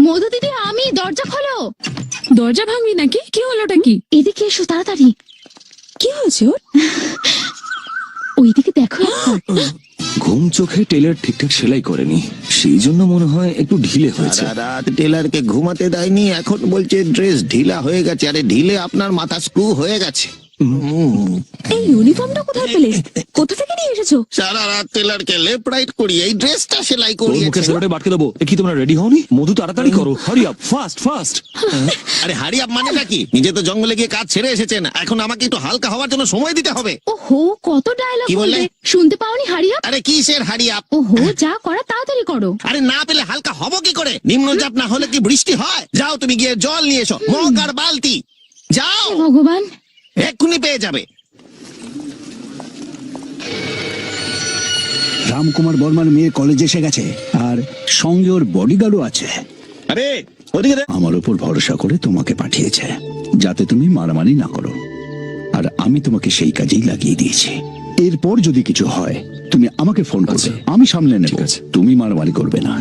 মধু দিদি, আমি দরজা খোলো। দরজা ভাঙবি নাকি? কি হলোটা কি? এদিকে এসো তাড়াতাড়ি। কি হয়েছে ওর? ওইদিকে দেখো একবার। ঘুম চোখে টেলার ঠিকঠাক সেলাই করেনি, সেই জন্য মনে হয় একটু ঢিলে হয়েছে। সারা রাত টেলারকে ঘুমাতে দেয়নি, এখন বলছে ড্রেস ঢিলা হয়ে গেছে। আরে ঢিলে আপনার মাথা স্ক্রু হয়ে গেছে। এই ইউনিফর্মটা কোথায় পেলে? কোথা থেকে নিয়ে এসেছো? সারা রাত টেলারকে লেফট রাইট করিয়ে এই ড্রেসটা সেলাই তোর মুখে করিয়েছে। সেলাইটা বাটকে দেবো। এ কি তোমরা রেডি হওনি? মধু তাড়াতাড়ি করো, হারি আপ, ফাস্ট ফাস্ট। আরে হারি আপ মানেটা কি? নিজে তো জঙ্গলে গিয়ে কাজ ছেড়ে এসেছেন, এখন আমাকে একটু হালকা হওয়ার জন্য সময় দিতে হবে। ওহো, কত ডায়লগ কি বললে? বললে, শুনতে পাওনি? হারিয়া। আরে কিসের হারি আপ? ওহো, যা করা তাড়াতাড়ি করো। আরে না পেলে হালকা হব কি করে? নিম্নচাপ না হলে কি বৃষ্টি হয়? যাও তুমি গিয়ে জল নিয়ে এসো, মগ আর বালতি। যাও, হে ভগবান। এক্ষুনি পেয়ে যাবে। রামকুমার বর্মার মেয়ে কলেজে এসে গেছে, আর সঙ্গে ওর বডিগার্ডও আছে। আরে ওদিকে দে। আমার উপর ভরসা করে তোমাকে পাঠিয়েছে যাতে তুমি মারামারি না করো, আর আমি তোমাকে সেই কাজেই লাগিয়ে দিয়েছি। এরপর যদি কিছু হয় তুমি আমাকে ফোন করবে, আমি সামলে নেব। তুমি মারামারি করবে না।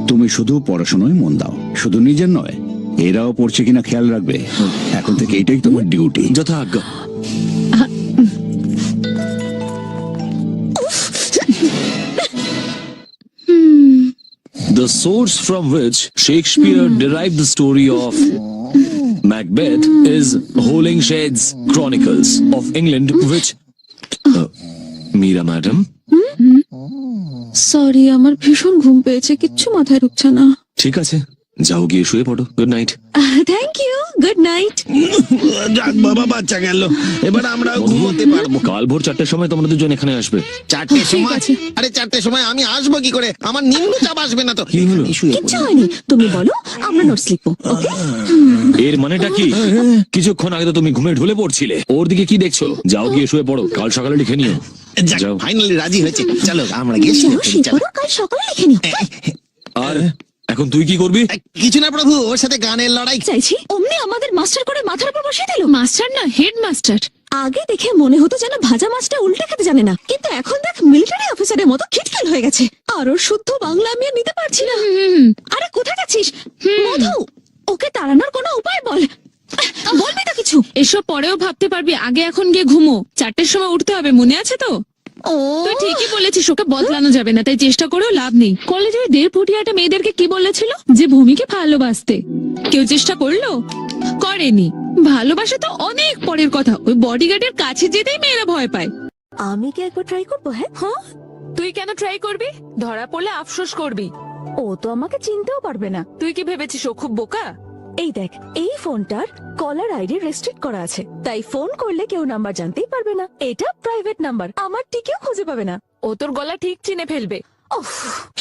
তুমি শুধু পড়াশোনায় মন দাও, শুধু নিজের নয়, এরাও পড়ছে কিনা খেয়াল রাখবে। এখন থেকে এটাই তোমার ডিউটি। যথা আজ্ঞা। The source from which Shakespeare derived the story of Macbeth is Holinshead's Chronicles of England, which Meera madam, sorry, আমার ভীষণ ঘুম পেয়েছে, কিচ্ছু মাথায় ঢুকছে না। ঠিক আছে, যাও গিয়ে শুয়ে পড়ো। Good night. Thank you, good night. যাক বাবা, বাচ্চা গেল, এবার আমরা ঘুমোতে পারবো। কাল ভোর 4টের সময় তোমরা দুজন এখানে আসবে। 4টের সময়? আরে 4টের সময় আমি আসবো কি করে? আমার নিম্নচাপ আসবে না তো? কি হলো? কিচ্ছু হয়নি, তুমি বলো, আমরা নোটস লিখবো। ওকে? এর মানেটা কি? কিছুক্ষণ আগে তো তুমি ঘুমে ঢলে পড়ছিলে, ওর দিকে কি দেখছো? যাও গিয়ে শুয়ে পড়ো, কাল সকালে লিখে নিও। যাও। ফাইনালি রাজি হয়েছে, চলো আমরা গিয়ে শুয়ে যাও, পড়ি, শুয়ে চলো। পড়ো, কাল সকালে লিখে নিও। আর এখন তুই কি করবি? কিছু না প্রভু, ওর সাথে গানের লড়াই চাইছি অমনি আমাদের মাস্টার করে মাথার উপর বসিয়ে দিল। মাস্টার না, হেড মাস্টার। আগে দেখে মনে হতো যেন ভাজা মাছটা উল্টে খেতে জানে না, কিন্তু এখন দেখ মিলিটারি অফিসারের মতো খিটখিল হয়ে গেছে। আর ওর শুদ্ধ বাংলা আমি আর নিতে পারছি না। আরে কোথায় গেছিস মধু? ওকে তাড়ানোর কোনো উপায় বল, বলবি তো কিছু? চুপ, এসব পরেও ভাবতে পারবি, আগে এখন গিয়ে ঘুমো, 4টের সময় উঠতে হবে, মনে আছে তো? তুই ঠিকই বলেছিস, ওকে বদলানো যাবে না, তাই চেষ্টা করেও লাভ নেই। কলেজে ওই 1.5 ফুটিয়াটা মেয়েদেরকে কি বলেছিল? যে ভূমিকে ভালোবাসতে। কেউ চেষ্টা করলো? করেনি। ভালোবাসা তো অনেক পরের কথা, ওই বডিগার্ডের কাছে যেতেই মেয়েরা ভয় পায়। আমি কি একবার ট্রাই করবো? হ্যাঁ, হ্যাঁ, তুই কেন ট্রাই করবি? ধরা পড়লে আফসোস করবি। ও তো আমাকে চিনতেও পারবে না। তুই কি ভেবেছিস ও খুব বোকা? এই দেখ, এই ফোনটার কলার আইডি রেস্ট্রিক্ট করা আছে, তাই ফোন করলে কেউ নাম্বার জানতেই পারবে না। এটা প্রাইভেট নাম্বার, আমার টিকেও খুঁজে পাবে না। ও তোর গলা ঠিক চিনে ফেলবে। ওফ,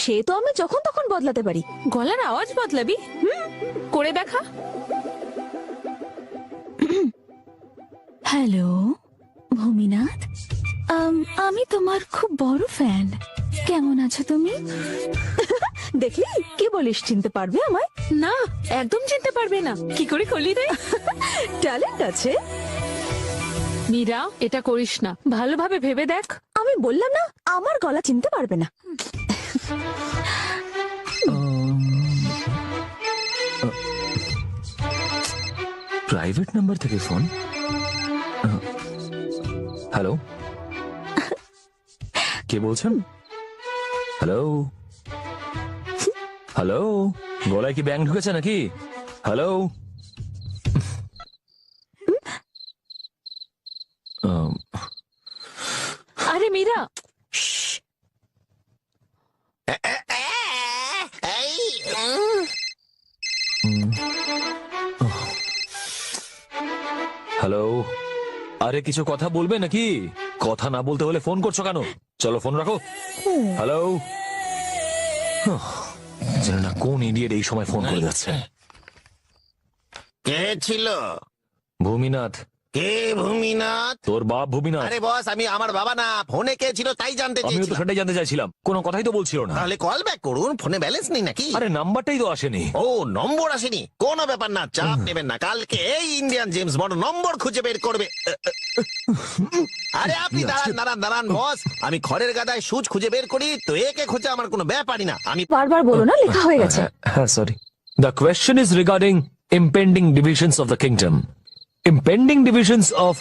সে তো আমি যখন তখন বদলাতে পারি। গলার আওয়াজ বদলাবি? করে দেখা। হ্যালো ভূমিনাথ, আমি তোমার খুব বড় ফ্যান। কেমন আছো তুমি? দেখলি, কি বলিস, চিনতে পারবে আমায়? না, একদম চিনতে পারবে না। কি করে করলি রে? ট্যালেন্ট আছে। মীরা, এটা করিস না, ভালোভাবে ভেবে দেখ। আমি বললাম না, আমার গলা চিনতে পারবে না। প্রাইভেট নাম্বার থেকে ফোন। হ্যালো, কে বলছেন? হ্যালো হ্যালো, গলায় কি ব্যাং ঢুকেছে নাকি? হ্যালো, আরে মীরা, হ্যালো, আরে কিছু কথা বলবে নাকি? কথা না বলতে হলে ফোন করছো কেন? চলো ফোন রাখো। হ্যালো, জানি না কোন ইডিয়েট এই সময় ফোন করে যাচ্ছে। কে ছিল? ভূমিনাথ। কে ভূমিনাথ? তোর বাপ ভূমিনাথ। আরে বস, আমি আমার বাবা না, ফোনে কে ছিল তাই জানতে আমিও তো চেয়েছিলাম। সেটাই জানতে চাইছিলাম, কোনো কথাই তো বলছিল না। তাহলে কল ব্যাক করুন, ফোনে ব্যালেন্স নেই নাকি? আরে নাম্বারটাই তো আসেনি। ও, নম্বর আসেনি? কোনো ব্যাপার না, চাপ নেবেন না, কালকে এই ইন্ডিয়ান জেমস বন্ড নম্বর খুঁজে বের করবে। আরে আপনি দাঁড়ান দাঁড়ান দাঁড়ান বস, আমি খড়ের গাদায় সুচ খুঁজে বের করি, তো একে খুঁজে আমার কোনো ব্যাপারই না। আমি বারবার বলো না, লেখা হয়ে গেছে। হ্যাঁ, sorry. The question is regarding impending divisions of the kingdom. Impending divisions of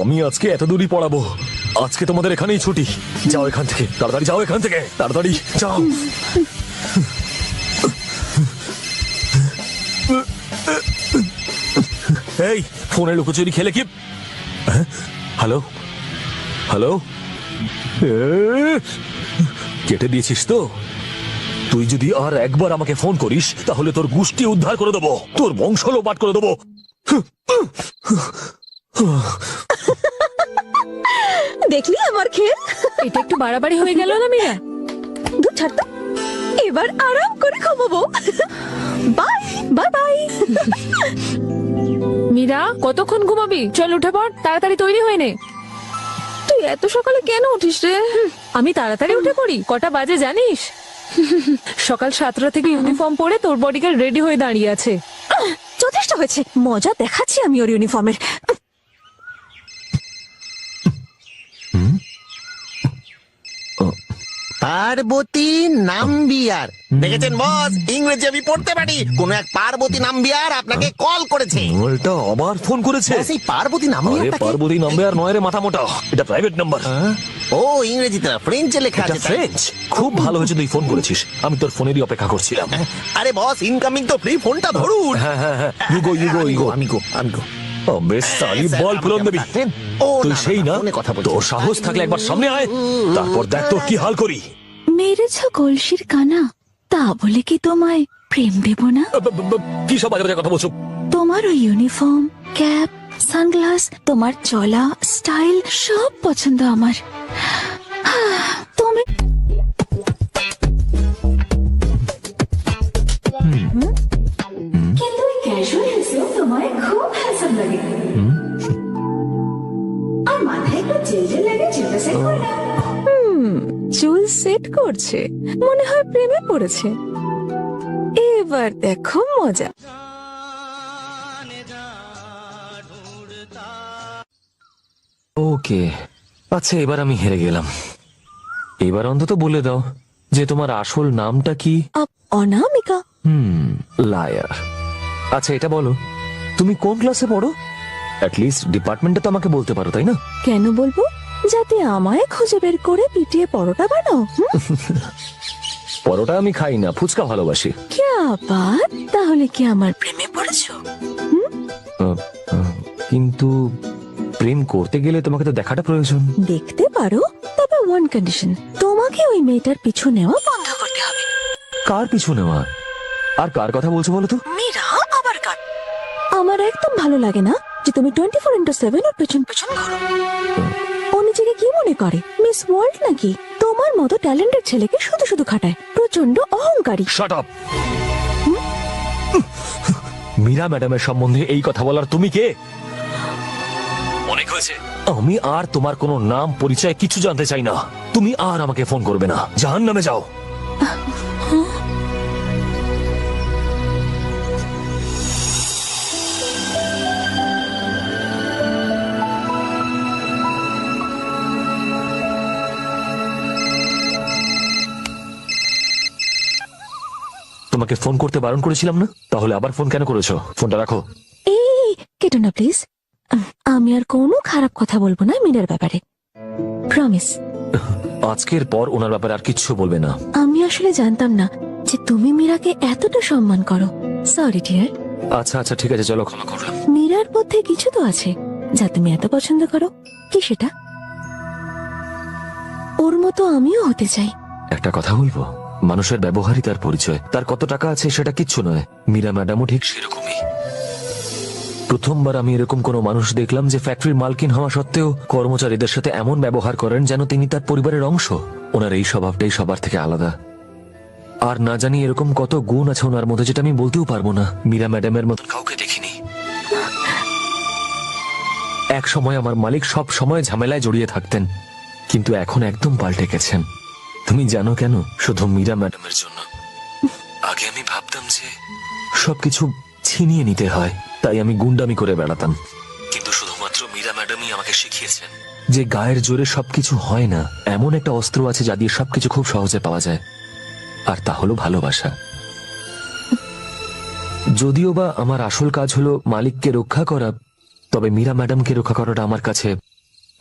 আমি আজকে এত দূরই পড়াবো। আজকে তোমাদের এখানেই ছুটি। যাও এখান থেকে, তাড়াতাড়ি যাও এখান থেকে, তাড়াতাড়ি যাও। এই ফোনে লুকোচুরি খেলে কি? হ্যালো হ্যালো, কেটে দিয়েছিস তো? তুই যদি আর একবার আমাকে ফোন করিস তাহলে তোর গোষ্ঠী উদ্ধার করে দেবো, তোর বংশ লোপাট করে দেবো। দেখলি আমার খেল? এটা একটু বাড়াবাড়ি হয়ে গেল না মীরা? দূর ছাড় তো, এবার আরাম করে ঘুমাবো। Bye bye bye. মীরা, কতক্ষণ ঘুমাবি? চল উঠে পড়, তাড়াতাড়ি তৈরি হয়ে নে। তুই এত সকালে কেন উঠিস রে? আমি তাড়াতাড়ি উঠে পড়ি। কটা বাজে জানিস? সকাল 7টা থেকে ইউনিফর্ম পরে তোর বডিগার্ড রেডি হয়ে দাঁড়িয়ে আছে। যথেষ্ট হয়েছে, মজা দেখাচ্ছি আমি ওর ইউনিফর্মের। পার্বতী নাম্বিয়ার, দেখেছেন বস, ইংরেজি আমি পড়তে পারি। কোন এক পার্বতী নাম্বিয়ার আপনাকে কল করেছে। ওটা আবার ফোন করেছে? বস, এই পার্বতী আরে নাম্বিয়ার পার্বতী নাম্বার নয় রে, মাথা মোটা। এটা প্রাইভেট নাম্বার। ও, ইংরেজিতে না, ফ্রেঞ্চে লেখা এটা আছে তাই? ফ্রেঞ্চ। খুব ভালো হয়েছে তুই ফোন করেছিস, আমি তোর ফোনেরই অপেক্ষা করছিলাম। আরে বস, ইনকামিং তো ফ্রি, ফোনটা ধরুন। হ্যাঁ হ্যাঁ হ্যাঁ, you go you go you go. আমি গো আমি গো। বেশ সালি, বল ফুলন দেবী। ও তুই সেই না? ফোনে কথা বলছি। তোর সাহস থাকলে একবার সামনে আয়, তারপর দেখ তোর কি হাল করি। মেরেছ কলসির কানা, তা বলে কি তোমায় প্রেম দেব না? কি সব বাজে বাজে কথা বলছো? তোমার ওই ইউনিফর্ম, ক্যাপ, সানগ্লাস, তোমার চলা স্টাইল সব পছন্দ আমার। তুমি কিন্তু ওই ক্যাজুয়াল ড্রেসেও তোমায় খুব হ্যান্ডসাম লাগে। আর মাথায় একটু জেল জেল লাগে, চুলটা সেট করে নাও। চুল সেট করছে, মনে হয় প্রেমে পড়েছে। এবার দেখো মজা। ওকে, আচ্ছা এবার আমি হেরে গেলাম। এবার অন্তত বলে দাও যে তোমার আসল নামটা কি? অনামিকা। লায়ার। আচ্ছা এটা বলো, তুমি কোন ক্লাসে পড়ো? অ্যাটলিস্ট ডিপার্টমেন্টটা তো আমাকে বলতে পারো, তাই না? কেন বলবো? যাতে আমায় খুঁজে বের করে পিটিয়ে পরোটা বানাও। পরোটা আমি খাই না, ফুচকা ভালোবাসি। ক্যা বাত, তাহলে কি আমার প্রেমে পড়েছো? কিন্তু প্রেম করতে গেলে তোমাকে তো দেখাটা প্রয়োজন। দেখতে পারো, তবে ওয়ান কন্ডিশন, তোমাকে ওই মেয়েটার পিছু নেওয়া বন্ধ করতে হবে। কার পিছু নেওয়া? আর কার কথা বলছো বলো তো? মীরা আবার কার? আমার একদম ভালো লাগে না যে তুমি 24/7 ওর পেছন পেছন ঘোরো। ও নিজেকে কি মনে করে, মিস ওয়ার্ল্ড নাকি? তোমার মতো ট্যালেন্টেড ছেলেকে শুধু শুধু খাটায়, প্রচন্ড অহংকারী। Shut up. মীরা ম্যাডামের সম্বন্ধে এই কথা বলার তুমি কে? অনেক হয়েছে। আমি আর তোমার কোনো নাম পরিচয় কিছু জানতে চাই না। তুমি আর আমাকে ফোন করবে না, জাহান্নামে যাও। তোমাকে ফোন করতে বারণ করেছিলাম না? তাহলে আবার ফোন কেন করেছো? ফোনটা রাখো। এই কেটো না প্লিজ। আমি আর কোনো খারাপ কথা বলবো না মীরার ব্যাপারে, প্রমিস। আজকের পর ওনার ব্যাপারে আর কিচ্ছু বলবে না। আমি আসলে জানতাম না যে তুমি মীরাকে এতটা সম্মান করো। Sorry dear. আচ্ছা আচ্ছা ঠিক আছে, চলো ক্ষমা করলাম। মীরার মধ্যে কিছু তো আছে যা তুমি এত পছন্দ করো। কি সেটা? ওর মতো আমিও হতে চাই। একটা কথা বলবো, মানুষের ব্যবহারই তার পরিচয়। তার কত টাকা আছে সেটা কিচ্ছু নয়। মীরা ম্যাডামও ঠিক সেরকমই। প্রথমবার আমি এরকম কোন মানুষ দেখলাম যে ফ্যাক্টরির মালকিন হওয়া সত্ত্বেও কর্মচারীদের সাথে এমন ব্যবহার করেন যেন তিনি তার পরিবারের অংশ। ওনার এই স্বভাবটাই সবার থেকে আলাদা। আর না জানি এরকম কত গুণ আছে ওনার মধ্যে যেটা আমি বলতেও পারবো না। মীরা ম্যাডামের মতন কাউকে দেখিনি। এক সময় আমার মালিক সব সময় ঝামেলায় জড়িয়ে থাকতেন, কিন্তু এখন একদম পাল্টে গেছেন। তুমি জানো কেন? শুধু মীরা ম্যাডামের জন্য। আগে আমি ভাবতাম যে সবকিছু ছিনিয়ে নিতে হয়, তাই আমি গুন্ডামি করে বেড়াতাম। কিন্তু শুধুমাত্র মীরা ম্যাডামই আমাকে শিখিয়েছেন যে গায়ের জোরে সবকিছু হয় না। এমন একটা অস্ত্র আছে যা দিয়ে সবকিছু খুব সহজে পাওয়া যায়, আর তা হলো ভালোবাসা। যদিও বা আমার আসল কাজ হলো মালিককে রক্ষা করা, তবে মীরা ম্যাডামকে রক্ষা করাটা আমার কাছে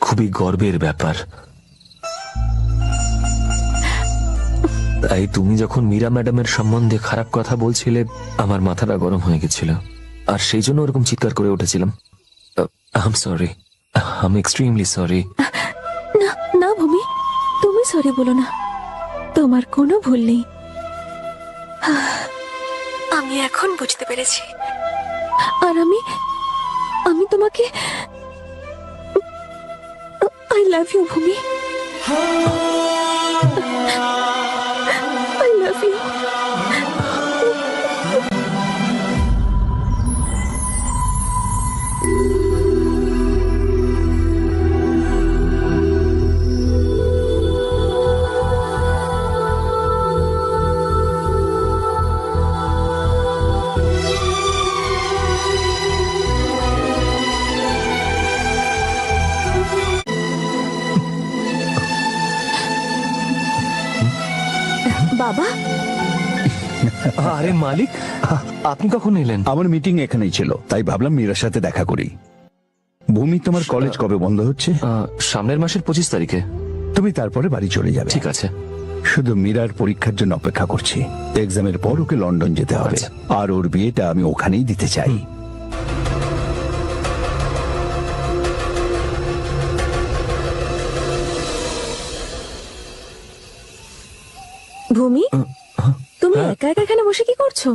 খুবই গর্বের ব্যাপার। তাই তুমি যখন মীরা ম্যাডামের সম্বন্ধে খারাপ কথা বলছিলে, আমার মাথাটা গরম হয়ে গেছিল, আর সেই জন্য ওরকম চিৎকার করে উঠেছিলাম। I am sorry, I am extremely sorry. না না ভূমি, তুমি সরি বলো না, তোমার কোনো ভুল নেই। আমি এখন বুঝতে পেরেছি, আর আমি তোমাকে আই লাভ ইউ ভূমি। I love you. বাবা। আরে মালিক, আপনি কখন এলেন? আমার মিটিং এখানেই ছিল, তাই ভাবলাম মীরার সাথে দেখা করি। ভূমি, তোমার কলেজ কবে বন্ধ হচ্ছে? সামনের মাসের 25 তারিখে। তুমি তারপরে বাড়ি চলে যাবে। ঠিক আছে। শুধু মীরার পরীক্ষার জন্য অপেক্ষা করছি। এক্সামের পর ওকে লন্ডন যেতে হবে, আর ওর বিয়েটা আমি ওখানেই দিতে চাই। ভূমি, তুমি একা একা এখানে বসে কি করছো?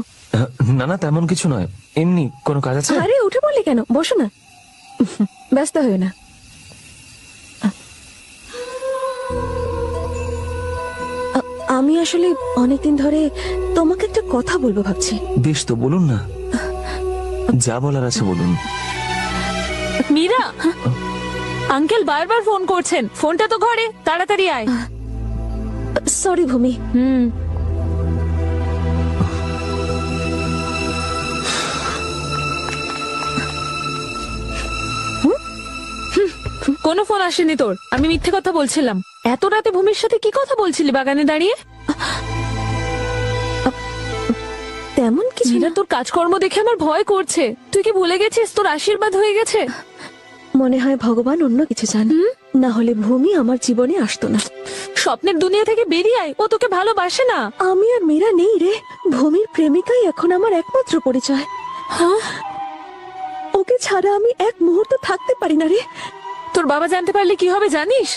না না, তেমন কিছু নয়, এমনি কোনো কাজ আছে? আরে উঠে পড়লে কেন, বসো না, ব্যস্ত হয়ে না। আমি আসলে অনেকদিন ধরে তোমাকে একটা কথা বলবো ভাবছি। বেশ তো, বলুন না, যা বলার আছে বলুন। মীরা, আঙ্কেল বারবার ফোন করছেন, ফোনটা তো ঘরে, তাড়াতাড়ি আয়। সরি ভূমি। কোনো ফোন আসেনি তোর? আমি মিথ্যে কথা বলছিলাম? এত রাতে ভূমির সাথে কি কথা বলছিলি বাগানে দাঁড়িয়ে? তেমন কিছু মীরা, তোর কাজকর্ম দেখে আমার ভয় করছে। তুই কি ভুলে গেছিস তোর আশীর্বাদ হয়ে গেছে? মনে হয় ভগবান অন্য কিছু চান, না হলে ভূমি আমার জীবনে আসতো না। স্বপ্নের দুনিয়া থেকে বেরিয়ে আয়, ও তোকে ভালোবাসে না। আমি আর মীরা নেই রে, ভূমির প্রেমিকাই এখন আমার একমাত্র পরিচয়। হ্যাঁ, ওকে ছাড়া আমি এক মুহূর্ত থাকতে পারি না রে। তোর বাবা জানতে পারলে কি হবে জানিস?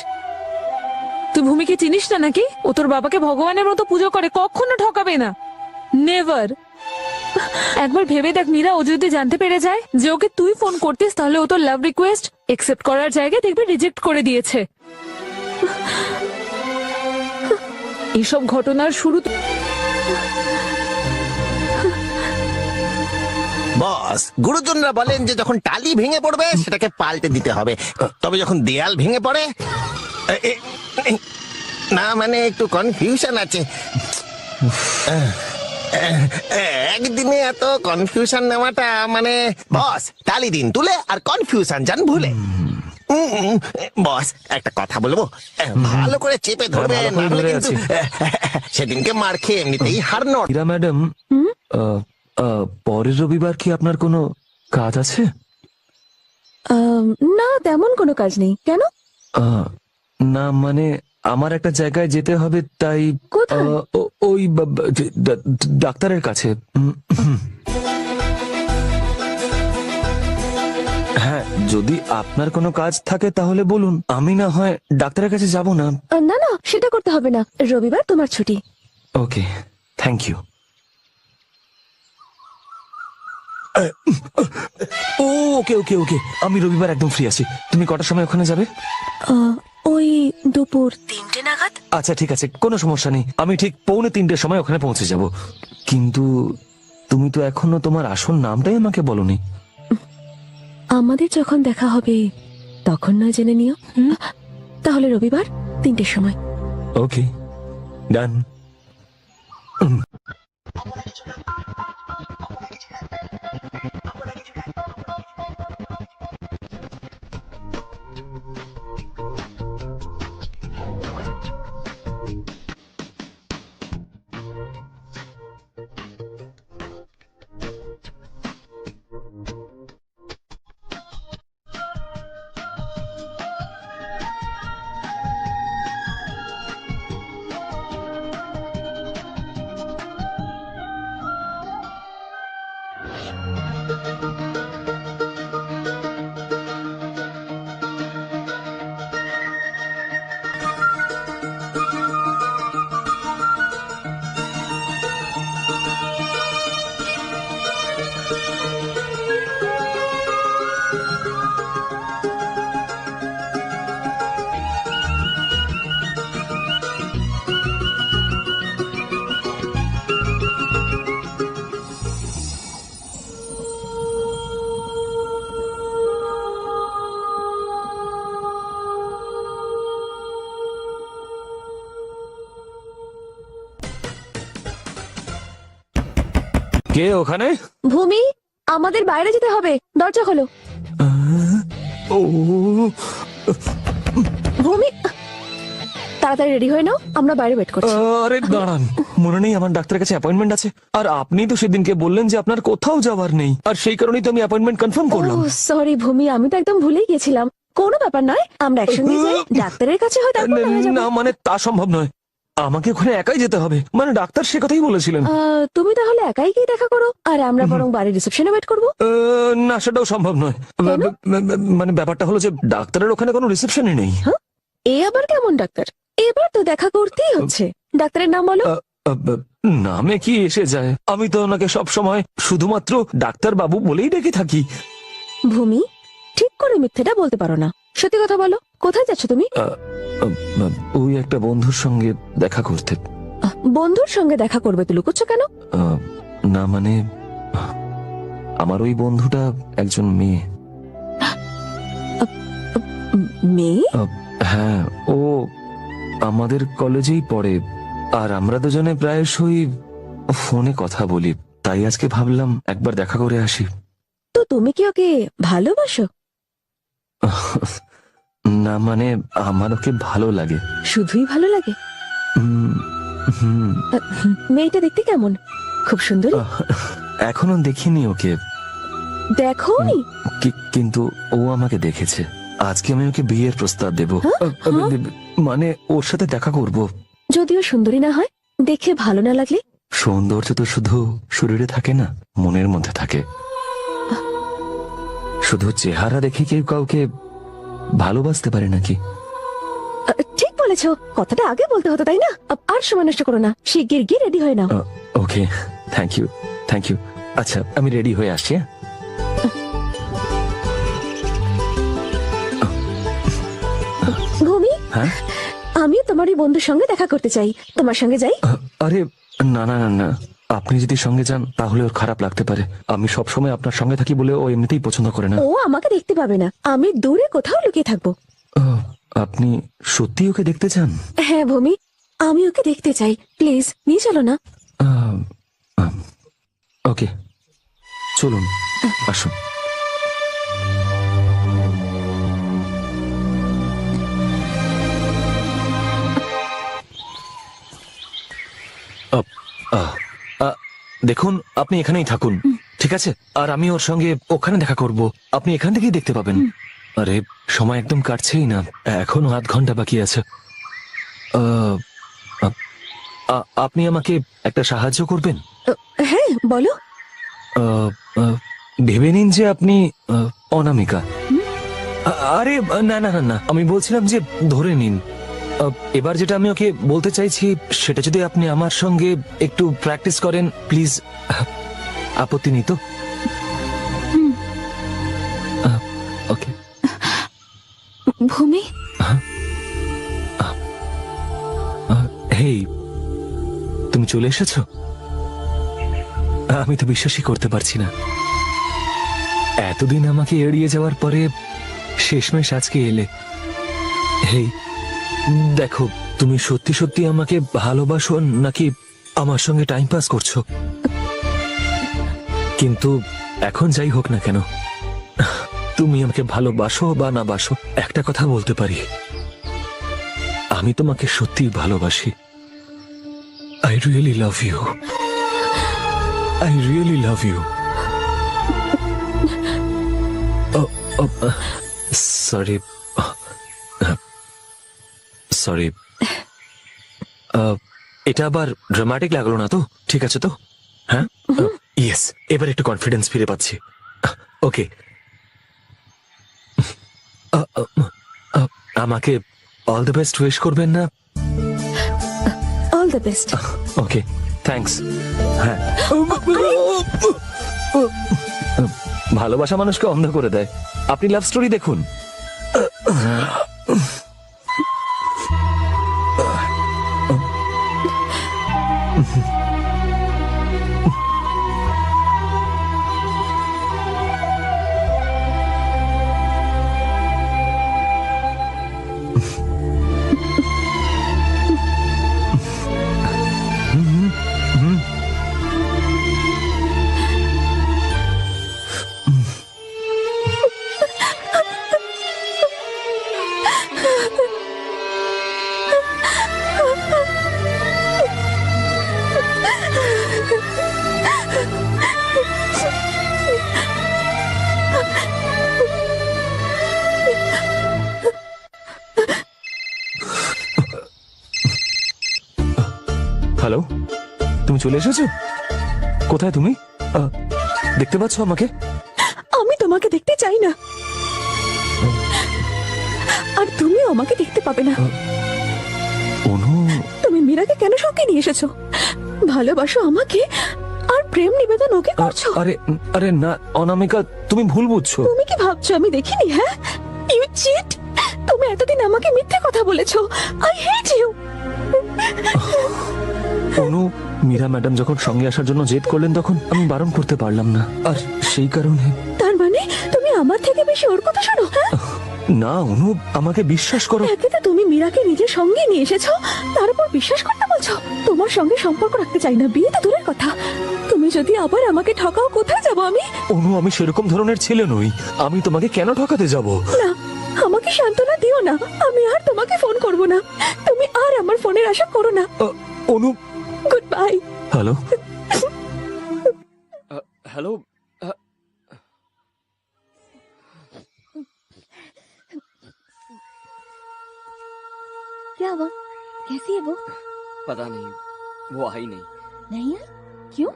তুই ভূমিকে চিনিস না নাকি? ও তোর বাবাকে ভগবানের মতো পুজো করে, কখনো ঠকাবে না, নেভার। একবার ভেবে দেখ মীরা, ও যদি জানতে পেরে যায় যে ওকে তুই ফোন করতিস, তাহলে ও তোর লাভ রিকোয়েস্ট একসেপ্ট করার জায়গায় দেখবি রিজেক্ট করে দিয়েছে। এইসব ঘটনার শুরু বস, গুরুজনরা বলেন যে যখন টালি ভেঙে পড়বে সেটাকে পাল্টে দিতে হবে, তবে যখন দেয়াল ভেঙে পড়ে না, মানে একটু কনফিউশন আছে। একদিনে এত কনফিউশন নেওয়াটা মানে, বস টালি দিন তুলে আর কনফিউশন যান ভুলে। বস একটা কথা বলবো, ভালো করে চেপে ধরবে, না হলে কিন্তু সেদিনকে মার খেয়ে এমনিতেই হার নট। মীরা ম্যাডাম, পরের রবিবার কি আপনার কোনো কাজ আছে? না, তেমন কোনো কাজ নেই। কেন? না মানে আমার একটা জায়গায় যেতে হবে, তাই কোথায়? ওই ডাক্তারের কাছে। হ্যাঁ, যদি আপনার কোনো কাজ থাকে তাহলে বলুন, আমি না হয় ডাক্তারের কাছে যাব না। না না, সেটা করতে হবে না, রবিবার তোমার ছুটি। ওকে, থ্যাংক ইউ। ওকে ওকে ওকে, আমি রবিবার একদম ফ্রি আছি। তুমি কটার সময় ওখানে যাবে? ওই দুপুর 3টে নাগাদ। আচ্ছা ঠিক আছে, কোনো সমস্যা নেই, আমি ঠিক 2:45-র সময় ওখানে পৌঁছে যাব। কিন্তু তুমি তো এখনো তোমার আসল নামটাই আমাকে বলনি। আমাদের যখন দেখা হবে তখন নয় জেনে নিও। তাহলে রবিবার 3টের সময়। ওকে, ডান। কে ওখানে? ভূমি, আমাদের বাইরে যেতে হবে, দরজা খোলো। ভূমি, তাড়াতাড়ি রেডি হয়ে নাও, আমরা বাইরে ওয়েট করছি। আরে দাঁড়ান, মনে নেই আমার ডাক্তারের কাছে অ্যাপয়েন্টমেন্ট আছে? আর আপনি তো সেদিনকে বললেন যে আপনার কোথাও যাওয়ার নেই, আর সেই কারণেই তো আমি অ্যাপয়েন্টমেন্ট কনফার্ম করলাম। সরি ভূমি, আমি তো একদম ভুলেই গেছিলাম। কোনো ব্যাপার নয়, আমরা একসঙ্গে যাই ডাক্তারের কাছে, হয় তারপর না হয় যাবো। না মানে তা সম্ভব নয়, আমাকে ওখানে একাই যেতে হবে, মানে ডাক্তার সে কথাই বলেছিলেন। তুমি তাহলে একাই গিয়ে দেখা করো, আর আমরা বরং বাড়ির রিসেপশনে ওয়েট করবো। না সেটাও সম্ভব নয়, মানে ব্যাপারটা হলো যে ডাক্তারের ওখানে কোনো রিসেপশনই নেই। এ আবার কেমন ডাক্তার? এবার তো দেখা করতেই হচ্ছে। ডাক্তারের নাম বলো। নামে কি এসে যায়, আমি তো ওনাকে সব সময় শুধুমাত্র ডাক্তার বাবু বলেই ডেকে থাকি। ভূমি, ঠিক করে মিথ্যেটা বলতে পারো না, সত্যি কথা বলো, কোথায় যাচ্ছ তুমি? ওই একটা বন্ধুর সঙ্গে দেখা করতে। বন্ধুর সঙ্গে দেখা করবে তো লুকোচ্ছ কেন? না মানে আমার ওই বন্ধুটা একজন মেয়ে। মেয়ে? হ্যাঁ, ও আমাদের কলেজেই পড়ে, আর আমরা দুজনে প্রায়শই ফোনে কথা বলি, তাই আজকে ভাবলাম একবার দেখা করে আসি। তো তুমি কি ওকে ভালোবাসো? না মানে আমার ওকে ভালো লাগে। শুধুই ভালো লাগে? মেয়েটা দেখতে কেমন? খুব সুন্দরী। এখনো দেখিনি ওকে, দেখো নি? কিন্তু ও আমাকে দেখেছে। আজকে আমি ওকে বিয়ের প্রস্তাব দেব, মানে ওর সাথে দেখা করব। যদিও সুন্দরী না হয়, দেখে ভালো না লাগলে? সৌন্দর্য তো শুধু শরীরে থাকে না, মনের মধ্যে থাকে। শুধু চেহারা দেখে কেউ কাউকে ভালোবাসতে পারে নাকি? ঠিক বলেছো, কথাটা আগে বলতে হতো তাই না? আর সময় নষ্ট করো না, শিগগির গিয়ে রেডি হয়ে নাও। ওকে, থ্যাংক ইউ, থ্যাংক ইউ। আচ্ছা, আমি রেডি হয়ে আসছি। হ্যাঁ, ভূমি, হ্যাঁ, আমি তোমার ওই বন্ধুর সঙ্গে দেখা করতে চাই, তোমার সঙ্গে যাই? আরে না না না না, আপনি যদি সঙ্গে যান তাহলে ওর খারাপ লাগতে পারে। আমি সব সময় আপনার সঙ্গে থাকি বলে ও এমনিতেই পছন্দ করে না। ও আমাকে দেখতে পাবে না, আমি দূরে কোথাও লুকিয়ে থাকবো। আপনি সত্যি ওকে দেখতে চান? হ্যাঁ ভূমি, আমি ওকে দেখতে চাই, প্লিজ নিয়ে চলো না। ওকে, চলুন, আসুন। দেখুন, আপনি এখানেই থাকুন, ঠিক আছে? আর আমি ওর সঙ্গে ওখানে দেখা করব, আপনি এখান থেকেই দেখতে পাবেন। আরে সময় একদম কাটছেই না, এখনো আধ ঘন্টা বাকি আছে। আপনি আমাকে একটা সাহায্য করবেন? হ্যাঁ বলো। ভেবে নিন যে আপনি অনামিকা। আরে না না না না, আমি বলছিলাম যে ধরে নিন। এবার যেটা আমি ওকে বলতে চাইছি সেটা যদি আপনি আমার সঙ্গে একটু প্র্যাকটিস করেন প্লিজ, আপত্তি নেই তো? ওকে। ভূমি, হেই, তুমি চলে এসেছো? আমি তো বিশ্বাসই করতে পারছি না, এতদিন আমাকে এড়িয়ে যাওয়ার পরে শেষমেশ আজকে এলে। হেই দেখো, তুমি সত্যি সত্যি আমাকে ভালোবাসো নাকি আমার সঙ্গে টাইম পাস করছো? কিন্তু এখন যাই হোক না কেন, তুমি আমাকে ভালোবাসো বা না বাসো, একটা কথা বলতে পারি, আমি তোমাকে সত্যি ভালোবাসি। I really love you. I really love you. Sorry. Sorry. এটা আবার ড্রামাটিক লাগলো না তো? ঠিক আছে তো? হ্যাঁ, ইয়েস, এবার একটু কনফিডেন্স ফিরে পাচ্ছি। ওকে, আমাকে অল দ্য বেস্ট উইশ করবেন না? All the best. Okay, thanks. হ্যাঁ, ভালোবাসা মানুষকে অন্ধ করে দেয়। আপনি লাভ স্টোরি দেখুন। হ্যালো, তুমি চলে এসেছো? কোথায় তুমি? দেখতে পাচ্ছ আমাকে? আমি তোমাকে দেখতে চাই না, আর তুমিও আমাকে দেখতে পাবে না। অনু, তুমি মীরাকে কেন সঙ্গে নিয়ে এসেছো? ভালোবাসো আমাকে আর প্রেম নিবেদন ওকে করছো? আরে আরে না অনামিকা, তুমি ভুল বুঝছো। তুমি কি ভাবছো আমি দেখিনি? হ্যাঁ, ইউ চিট। তুমি এতদিন আমাকে মিথ্যে কথা বলেছো। I hate you. Anu, Meera madam যখন সঙ্গে আসার জন্য জেদ করলেন তখন আমি বারণ করতে পারলাম না, আর সেই কারণে। তার মানে তুমি আমার থেকে বেশি ওর কথা শোনো? না অনু, আমাকে বিশ্বাস করো। একে তো তুমি মীরাকে নিজের সঙ্গে নিয়ে এসেছো, তার উপর বিশ্বাস করতে বলছো? তোমার সঙ্গে সম্পর্ক রাখতে চাই না, বিয়ে তো দূরের কথা। তুমি যদি আবার আমাকে ঠকাও, কোথায় যাবো আমি? অনু, আমি সেরকম ধরনের ছেলে নই, আমি তোমাকে কেন ঠকাতে যাব? না, আমাকে সান্ত্বনা দিও না, আমি আর তোমাকে ফোন করব না। তুমি আর আমার ফোনের আশা করো না। অনু, গুড বাই। হ্যালো, हेलो क्या हुआ? कैसी है वो? पता नहीं, वो आई नहीं। नहीं है? क्यों?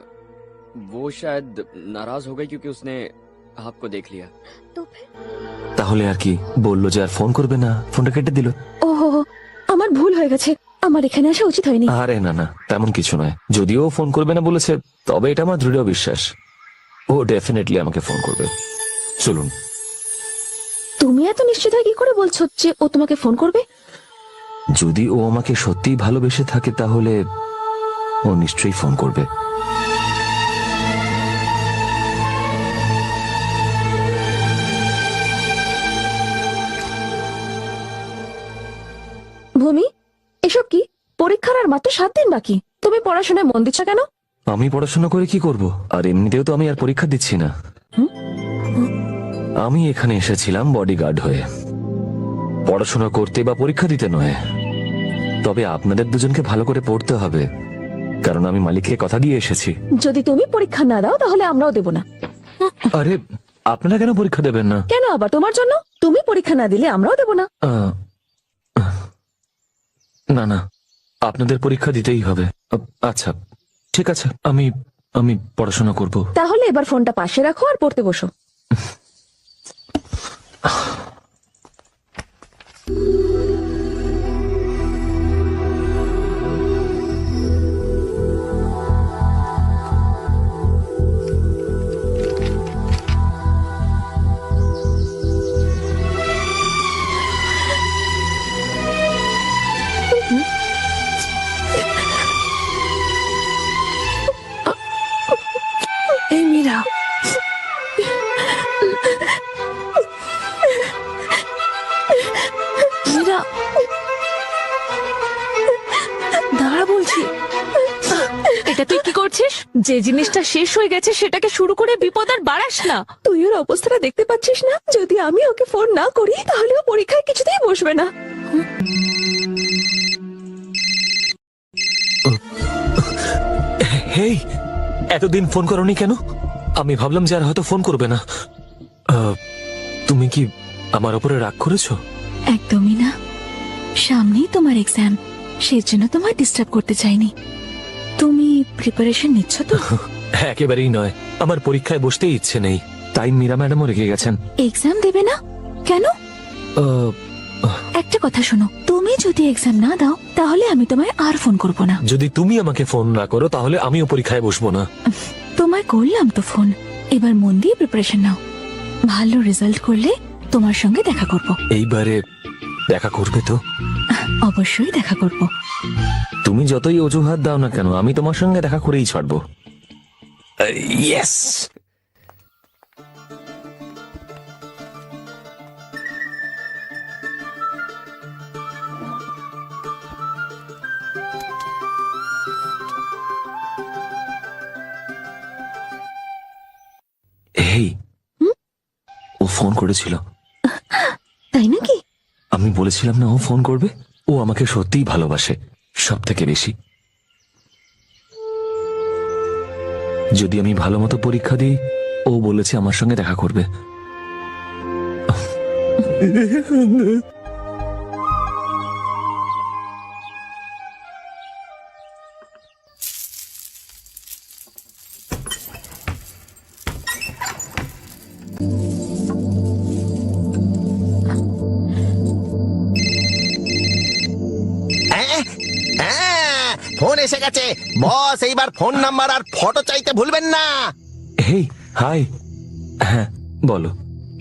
वो शायद नाराज हो गई क्योंकि उसने आपको देख लिया। तो फिर? তাহলে আর কি বললো যে আর ফোন করবে না, ফোনটা কেটে দিল। ওহো, আমার ভুল হয়ে গেছে। আমার এখানে আসা উচিত হয়নি। আরে না না, তেমন কিছু নয়। যদিও ও ফোন করবে না বলেছে, তবে এটা আমার দৃঢ় বিশ্বাস ও ডেফিনেটলি আমাকে ফোন করবে। চলুন। তুমি এত নিশ্চিত হয়ে কি করে বলছো যে ও তোমাকে ফোন করবে? যদি ও আমাকে সত্যিই ভালোবেসে থাকে তাহলে ও নিশ্চয়ই ফোন করবে। ভূমি, এসব কি? পরীক্ষার আর মাত্র 7 দিন বাকি। তুমি পড়াশোনায় মন দিচ্ছ কেন? আমি পড়াশোনা করে কি করব? আর এমনিতেও তো আমি আর পরীক্ষা দিচ্ছি না। আমি এখানে এসেছিলাম বডিগার্ড হয়ে, পড়াশোনা করতে বা পরীক্ষা দিতে নয়। তবে আপনাদের দুজনকে ভালো করে পড়তে হবে, কারণ আমি মালিককে কথা দিয়ে এসেছি। যদি তুমি পরীক্ষা না দাও তাহলে আমরাও দেব না। আরে আপনারা কেন পরীক্ষা দেবেন না? কেন আবার তোমার জন্য? তুমি পরীক্ষা না দিলে আমরাও দেব না। না না, আপনাদের পরীক্ষা দিতেই হবে। আচ্ছা ঠিক আছে, আমি পড়াশোনা করব। তাহলে এবার ফোনটা পাশে রাখো আর পড়তে বসো। এই মীরা, মীরা দাঁড়া বলছি। এটা তুই কি করছিস? যে জিনিসটা শেষ হয়ে গেছে সেটাকে শুরু করে বিপদ আর বাড়াস না। তুই ওর অবস্থাটা দেখতে পাচ্ছিস না? যদি আমি ওকে ফোন না করি তাহলে ও পরীক্ষায় কিছুতেই বসবে না। হেই, এতদিন ফোন করনি কেন? আমি ভাবলাম যে আর হয়তো ফোন করবে না। তুমি কি আমার উপরে রাগ করেছো? একদমই না, সামনেই তোমার এক্সাম, সেজন্য তোমায় ডিস্টার্ব করতে চাইনি। তুমি প্রিপারেশন নিচ্ছ তো? একেবারেই নয়, আমার পরীক্ষায় বসতেই ইচ্ছে নেই, তাই মীরা ম্যাডামও রেগে গেছেন। এক্সাম দেবে না কেন? একটা কথা শোনো, তুমি যদি এক্সাম না দাও তাহলে আমি তোমায় আর ফোন করব না। যদি তুমি আমাকে ফোন না করো তাহলে আমিও পরীক্ষায় বসবো না। তোমায় করলাম তো ফোন, এবার মন দিয়ে প্রিপারেশন নাও। ভালো রেজাল্ট করলে তোমার সঙ্গে দেখা করব। এইবারে দেখা করবে তো? অবশ্যই দেখা করব। তুমি যতই অজুহাত দাও না কেন, আমি তোমার সঙ্গে দেখা করেই ছাড়বো। ইয়েস। এই, ও ফোন করেছিল। তাই নাকি? আমি বলেছিলাম না ও ফোন করবে? ও আমাকে সত্যিই ভালোবাসে, সব থেকে বেশি। যদি আমি ভালো মতো পরীক্ষা দিই, ও বলেছে আমার সঙ্গে দেখা করবে। ফোন এসে গেছে বস, এইবার ফোন নাম্বার আর ফটো চাইতে ভুলবেন না। হেই, হাই। হ্যাঁ বলো।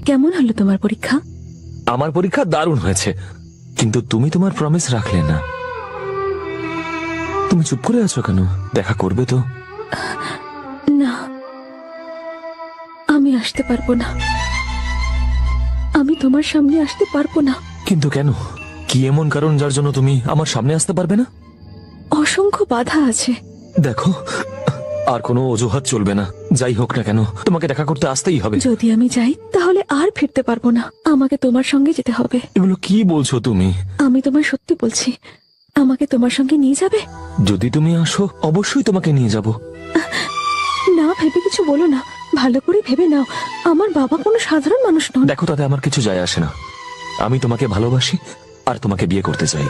কেমন হলো তোমার পরীক্ষা? আমার পরীক্ষা দারুণ হয়েছে, কিন্তু তুমি তোমার প্রমিস রাখলে না। তুমি চুপ করে আছো কেন? দেখা করবে তো? না, আমি আসতে পারবো না। আমি তোমার সামনে আসতে পারবো না। কিন্তু কেন? কি এমন কারণ যার জন্য তুমি আমার সামনে আসতে পারবে না? অসংখ্য বাধা আছে। দেখো, আর কোনো অজুহাত চলবে না। যাই হোক না কেন, তোমাকে দেখা করতে আসতেই হবে। যদি আমি যাই তাহলে আর ফিরতে পারবো না, আমাকে তোমার সঙ্গে যেতে হবে। এগুলো কি বলছো তুমি? আমি তোমায় সত্যি বলছি, আমাকে তোমার সঙ্গে নিয়ে যাবে? যদি তুমি আসো অবশ্যই তোমাকে নিয়ে যাব। না ভেবে কিছু বলো না, ভালো করে ভেবে নাও, আমার বাবা কোনো সাধারণ মানুষ নন। দেখো তাতে আমার কিছু যায় আসে না। আমি তোমাকে ভালোবাসি আর তোমাকে বিয়ে করতে চাই।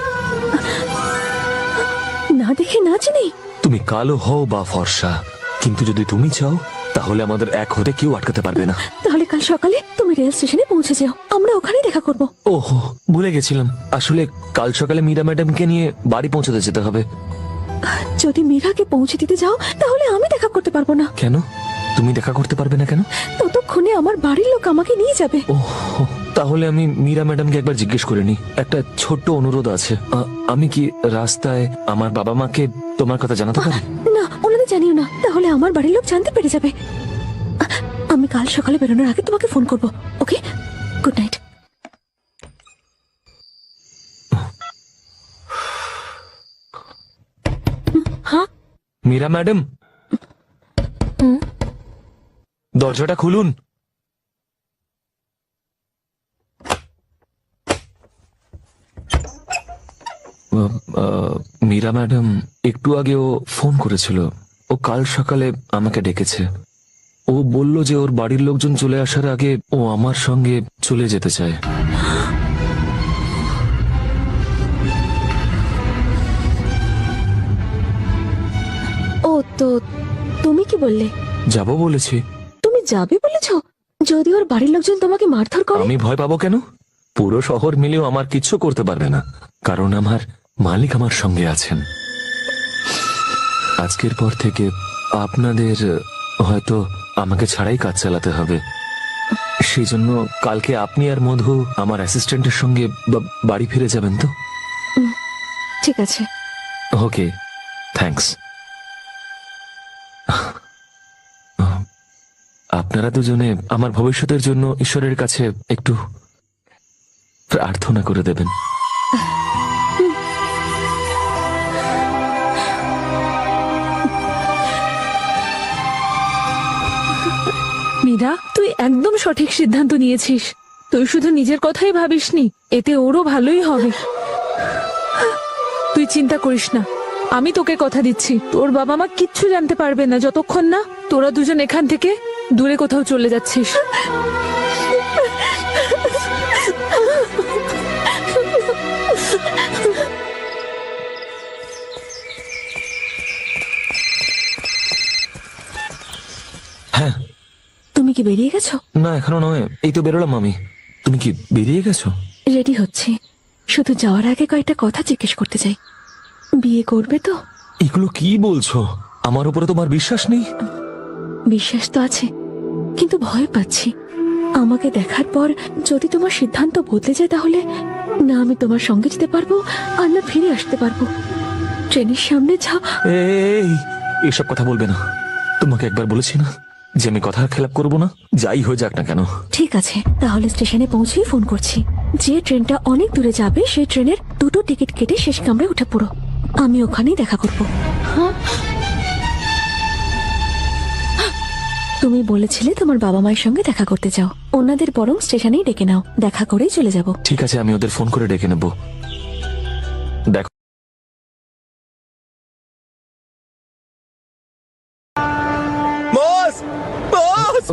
না দেখে না চিনি। তুমি কালো হও বা ফর্সা, কিন্তু যদি তুমি চাও তাহলে আমাদের এক হতে কেউ আটকাতে পারবে না। তাহলে কাল সকালে তুমি রেল স্টেশনে পৌঁছে যাও, আমরা ওখানেই দেখা করব। ওহো, ভুলে গেছিলাম। আসলে কাল সকালে মীরা ম্যাডামকে নিয়ে বাড়ি পৌঁছাতে যেতে হবে। যদি মীরাকে পৌঁছে দিতে যাও তাহলে আমি দেখা করতে পারবো না। কেন? তুমি দেখা করতে পারবে না কেন? ততক্ষণে আমার বাড়ির লোক আমাকে নিয়ে যাবে। ওহো, তাহলে আমি মীরা ম্যাডামকে একবার জিজ্ঞেস করে নি। একটা ছোট্ট অনুরোধ আছে। আমি কি রাস্তায় আমার বাবা মাকে তোমার কথা জানাতে পারি? না, ওনাদের জানিও না, তাহলে আমার বাড়ির লোক জানতে পেরে যাবে। আমি কাল সকালে বেরোনোর আগে তোমাকে ফোন করব। ওকে, গুড নাইট। হ্যাঁ মীরা ম্যাডাম, দরজাটা খুলুন। মীরা ম্যাডাম একটু আগে ও ফোন করেছিল। ও কাল সকালে আমাকে ডেকেছে। ও বলল যে ওর বাড়ির লোকজন চলে আসার আগে ও আমার সঙ্গে চলে যেতে চায়। ও তো তুমি কি বললে? যাবো বলেছি। তুমি যাবে বলেছো? যদি ওর বাড়ির লোকজন তোমাকে মারধর করে? আমি ভয় পাবো কেন? পুরো শহর মিলেও আমার কিচ্ছু করতে পারবে না, কারণ আমার মালিক আমার সঙ্গে আছেন। আজকের পর থেকে আপনাদের হয়তো আমাকে ছাড়াই কাজ চালাতে হবে। সেই জন্য কালকে আপনি আর মধু আমার অ্যাসিস্ট্যান্টের সঙ্গে বাড়ি ফিরে যাবেন তো? ঠিক আছে। ওকে, থ্যাঙ্কস। আপনারা দুজনে আমার ভবিষ্যতের জন্য ঈশ্বরের কাছে একটু প্রার্থনা করে দেবেন। মীরা, তুই একদম সঠিক সিদ্ধান্ত নিয়েছিস। তুই শুধু নিজের কথাই ভাবিসনি, এতে ওরও ভালোই হবে। তুই চিন্তা করিস না, আমি তোকে কথা দিচ্ছি, তোর বাবা মা কিচ্ছু জানতে পারবে না যতক্ষণ না তোরা দুজন এখান থেকে দূরে কোথাও চলে যাচ্ছিস। হ্যাঁ। তুমি কি বেরিয়ে গেছো? না, এখনো নয়, এই তো বেরোলাম আমি। তুমি কি বেরিয়ে গেছো? রেডি হচ্ছি, শুধু যাওয়ার আগে কয়েকটা কথা জিজ্ঞেস করতে চাই। বিয়ে করবে তো? এগুলো কি বলছো? আমার উপরে তোমার বিশ্বাস নেই? বিশ্বাস তো আছে, কিন্তু ভয় পাচ্ছি। আমাকে দেখার পর যদি তোমার সিদ্ধান্ত বদলে যায় তাহলে না আমি তোমার সঙ্গে যেতে পারবো আর না ফিরে আসতে পারবো। ট্রেনের সামনে যাও। এই, এসব কথা বলবে না। তোমাকে একবার বলেছি না যে আমি কথার খেলাপ করবো না, যাই হয়ে যাক না কেন। ঠিক আছে, তাহলে স্টেশনে পৌঁছেই ফোন করছি। যে ট্রেনটা অনেক দূরে যাবে সেই ট্রেনের 2টো টিকিট কেটে শেষ কামরায় উঠে পড়ো। আমি ওখানেই দেখা করবো। হ্যাঁ, তুমি বলেছিলে তোমার বাবা মায়ের সঙ্গে দেখা করতে চাও, ওনাদের বরং স্টেশনেই ডেকে নাও, দেখা করেই চলে যাব। ঠিক আছে, আমি ওদের ফোন করে ডেকে নেব। দেখো বস, বস,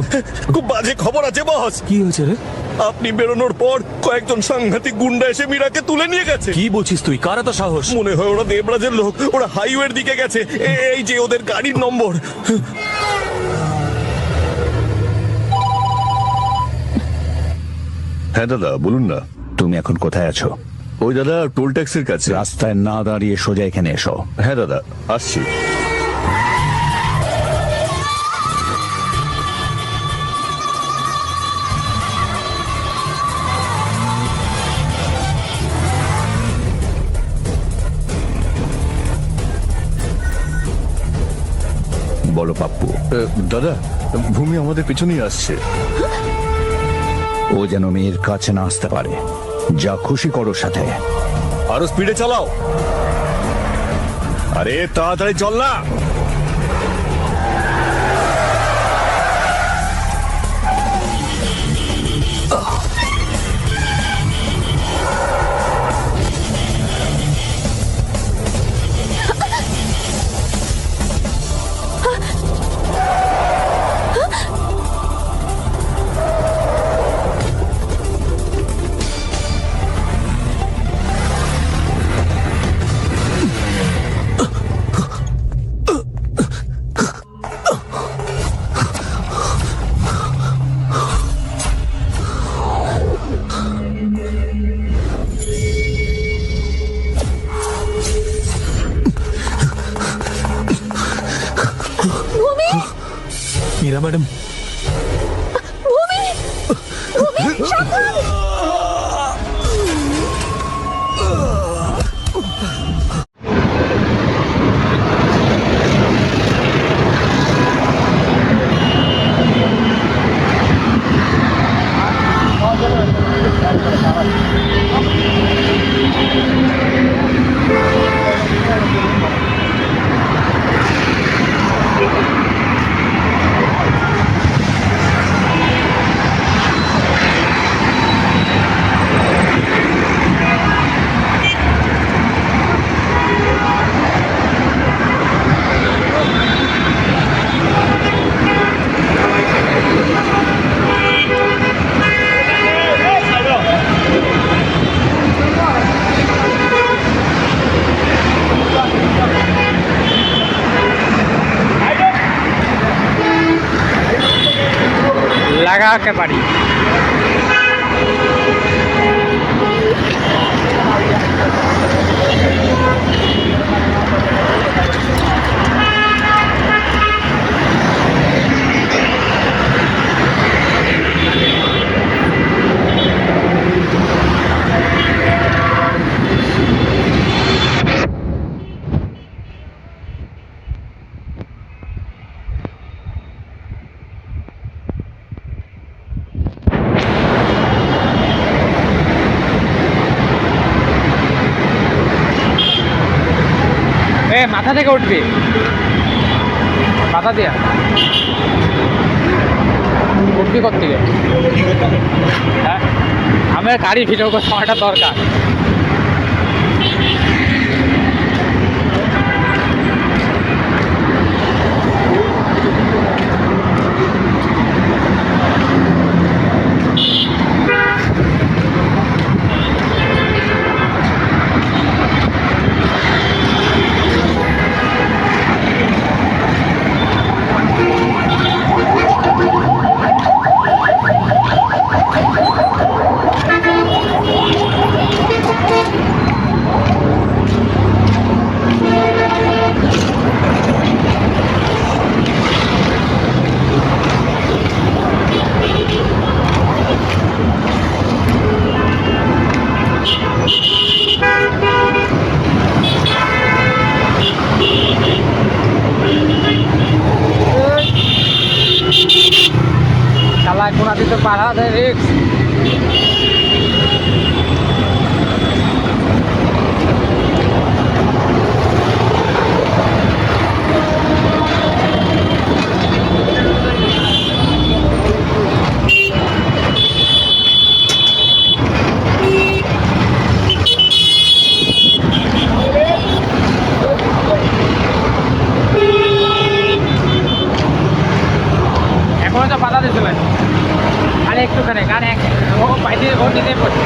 খুব বাজে খবর আছে বস। কি হয়েছে রে? আপনি বেরোনোর পর কয়েকজন সাংঘাতিক গুন্ডা এসে মীরাকে তুলে নিয়ে গেছে। কি বলছিস তুই? কার এত সাহস? মনে হয় ওরা দেবরাজের লোক। ওরা হাইওয়ের দিকে গেছে। এই যে ওদের গাড়ির নম্বর। হ্যাঁ দাদা, বলুন না। তুমি এখন কোথায় আছো? ওই দাদা টোল ট্যাক্সের কাছে। রাস্তায় না দাঁড়িয়ে সোজা এখানে এসো। হ্যাঁ দাদা, আসছি। বলো পাপ্পু। দাদা, ভূমি আমাদের পিছনেই আসছে। ও যেন মেয়ের কাছে না আসতে পারে। যা খুশি করো সাথে। আরো স্পিডে চালাও। আরে তাড়াতাড়ি চল না। मीरा मैडम ভূমি ভূমি সাবধান লাগা के पारी মাথা থেকে উঠবি মাথা দিয়া উঠবি কোথেকে হ্যাঁ আমার গাড়ি ভিডিও করে সময়টা দরকার পাড়া দেয় রিক্স এখনো তো পাতা দিতে পারে আর একটুখানি কারণ ও বাইরে ও নিজে পড়ছে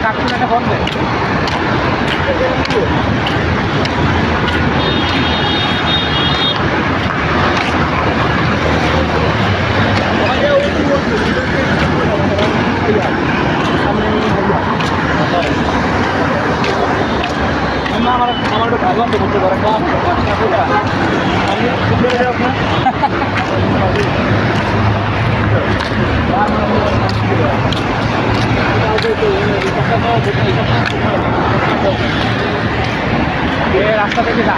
কাকুটাকে ফোন দে। আমার ভাবলাম তো বলতে পারে রাস্তা থেকে যা।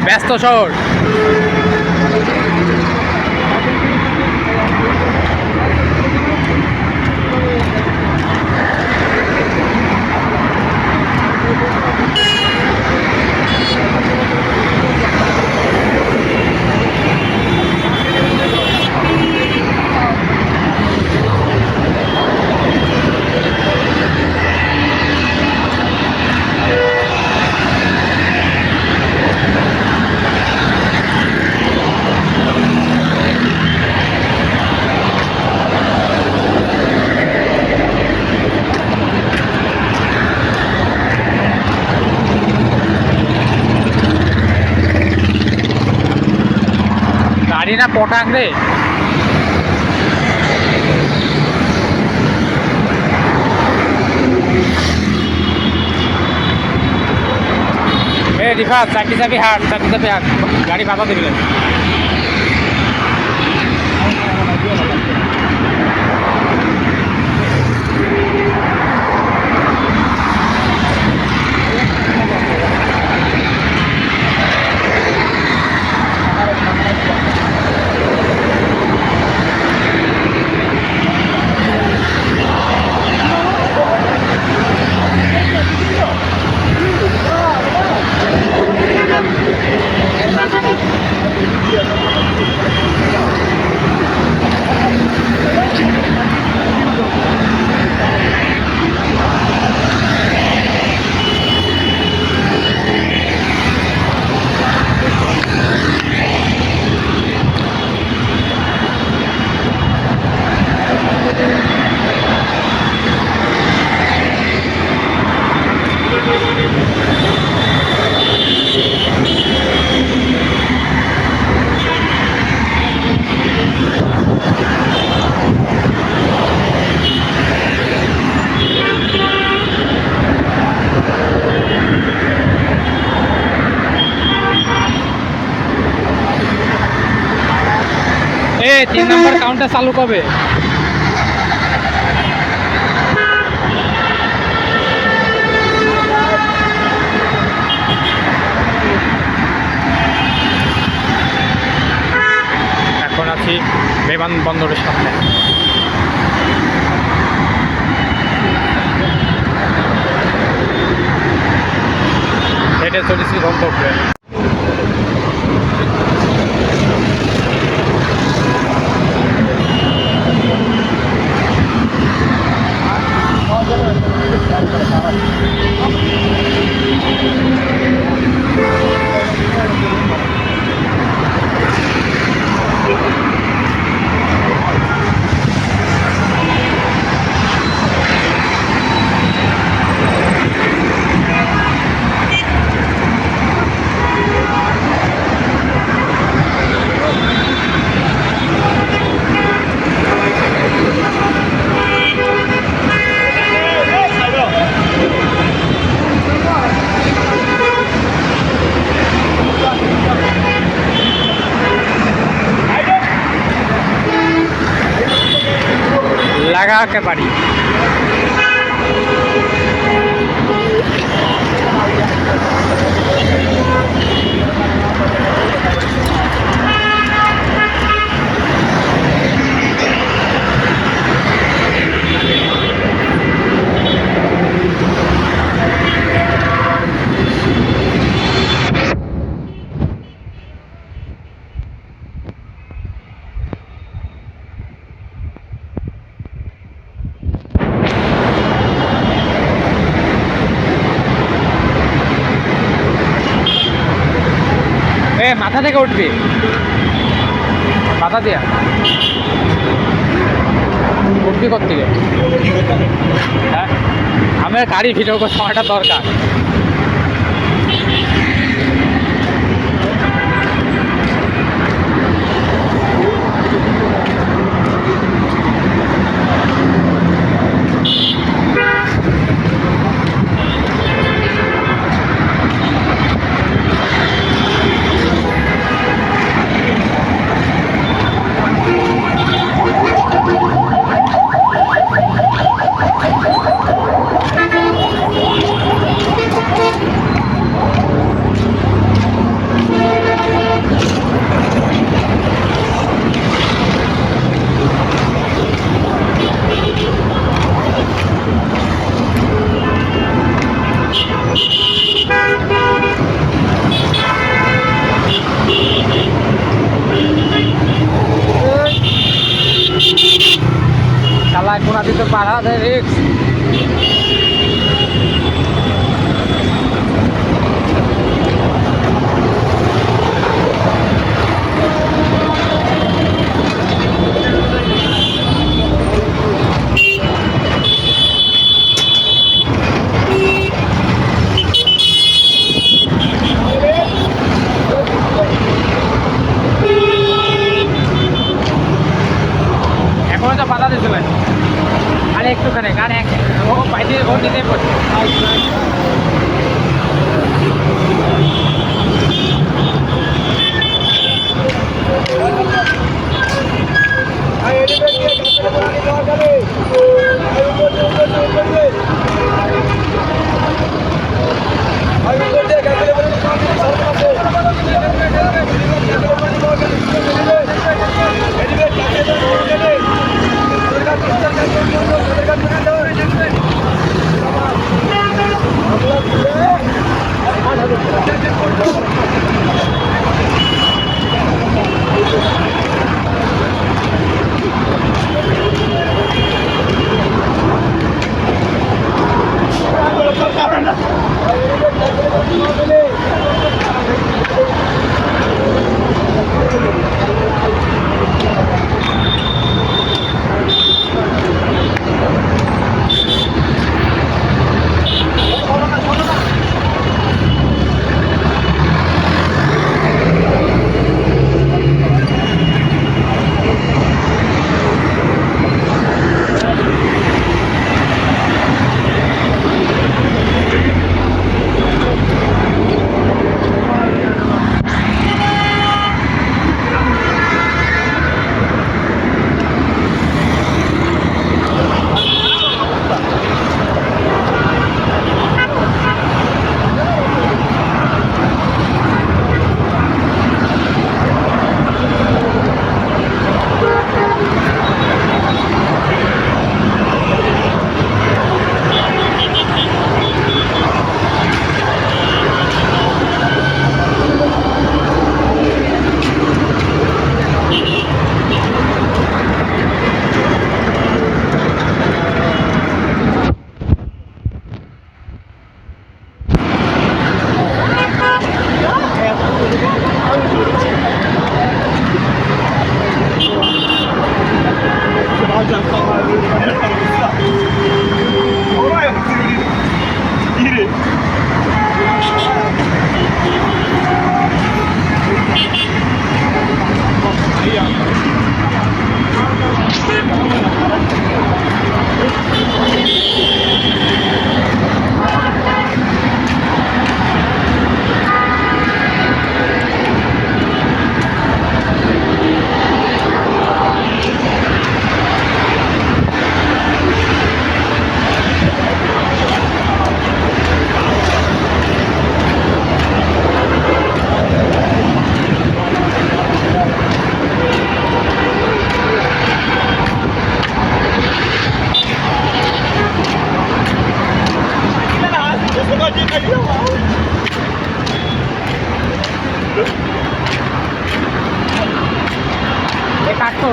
ব্যস্ত শহর। গাড়ি না পটাক রে। রিফাত চাকরি চাকরি হাট, চাকরি চাকরি হাট, গাড়ি বাধা দেবে। ए 3 नंबर काउंटर चालू कबे? এখন আছি বিমানবন্দরের সামনে। হেঁটে চলেছি গন্তব্যে। লাগাতে পারি। মাথা থেকে উঠবে মাথা দিয়া উঠবি কোথেকে হ্যাঁ আমার গাড়ি ভিডিও করাটা দরকার চালায় কোনা দিতে পারা যায় রিক্স এখনো তো পাতা দিতে পারে আরে একটুখানি গান এক ও বাইরে ও নিতে পড়ছে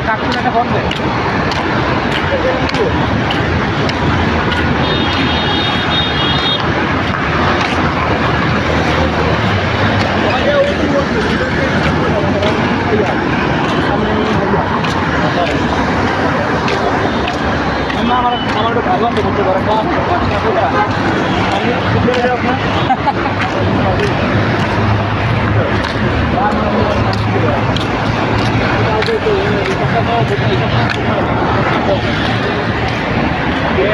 কাঠটা বন্ধ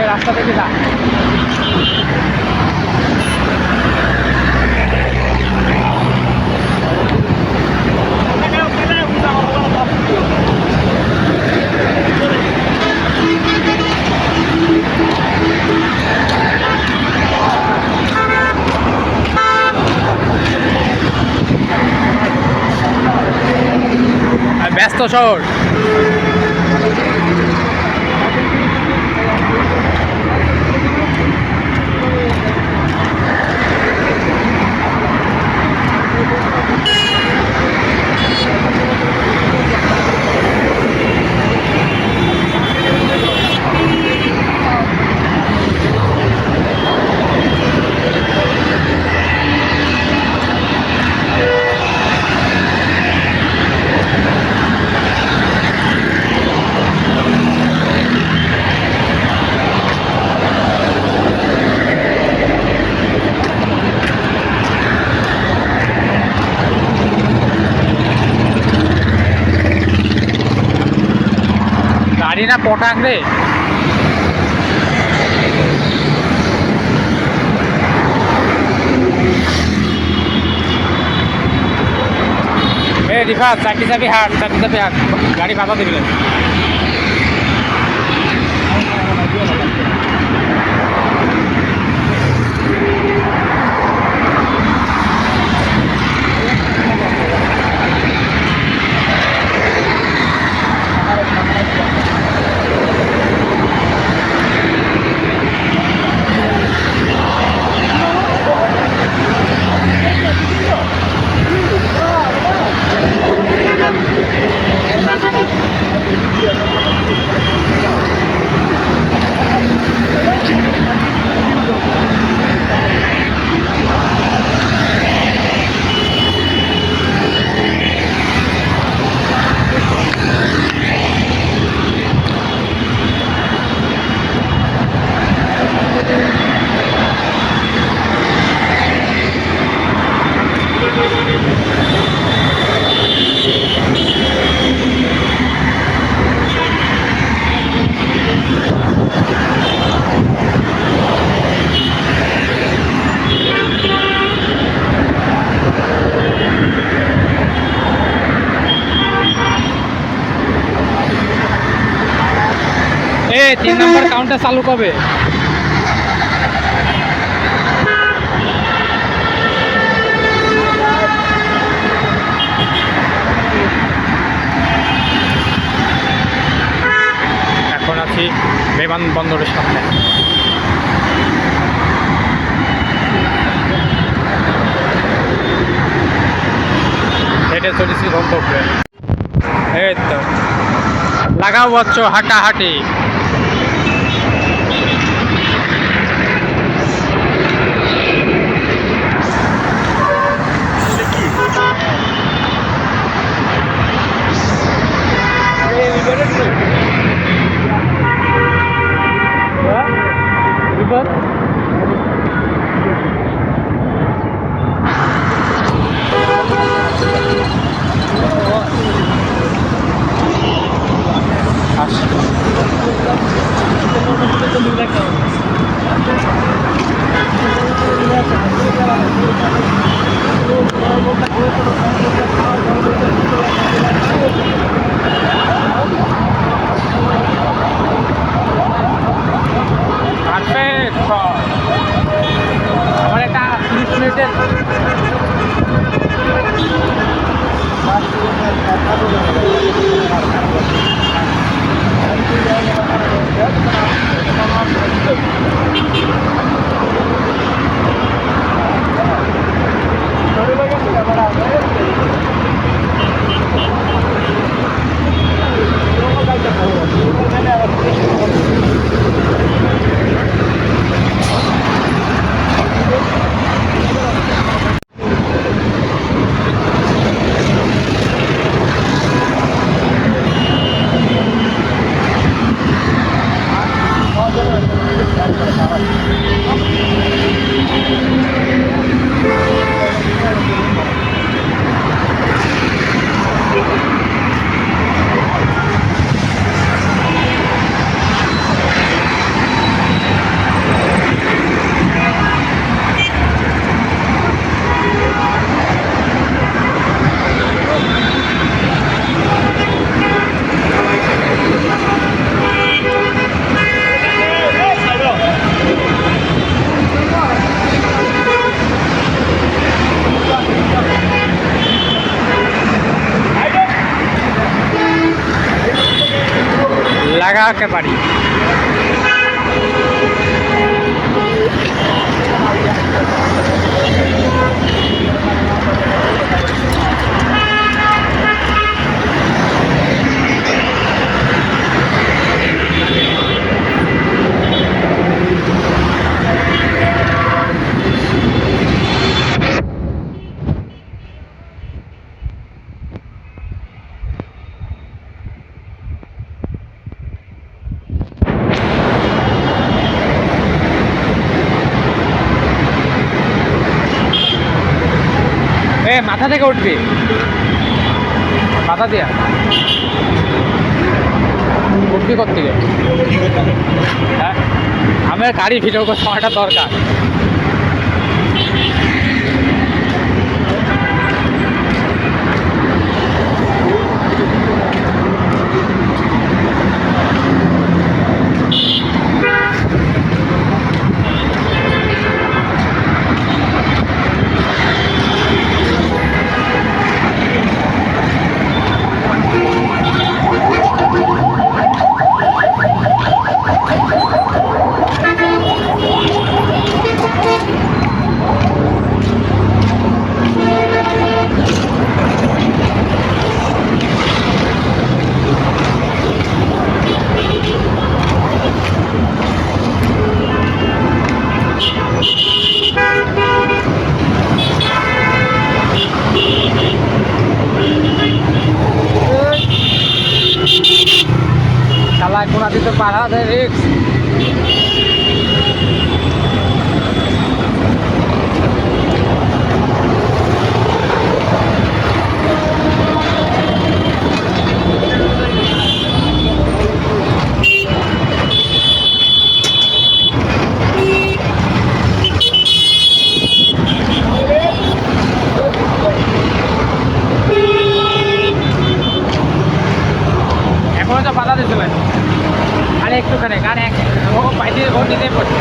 রাস্তা থেকে যা ব্যস্ত শহর গাড়ি না পটাং রে রিফাত চাকরি হাট গাড়ি বাধা দিবেন ए 3 नंबर काउंटर चालू कबे এখন আছি বিমানবন্দরের সামনে হেঁটে চলেছি গন্তব্যে এই তো লাগাও বচ্চো হাঁটাহাঁটি আমার একটা 30 মিনিটের লাগাতে পারি। মাথা থেকে উঠবি, মাথা দিয়া উঠবি কোথেকে? হ্যাঁ, আমার গাড়ি ভিডিও করার সময়টা দরকার। শালায় কোনা দিতে পারা যায় রিক্স। এখনো তো বাধা দিতে পারে, আরে একটুখানি গান এক ও পাইতে ও নিতে পড়ছে।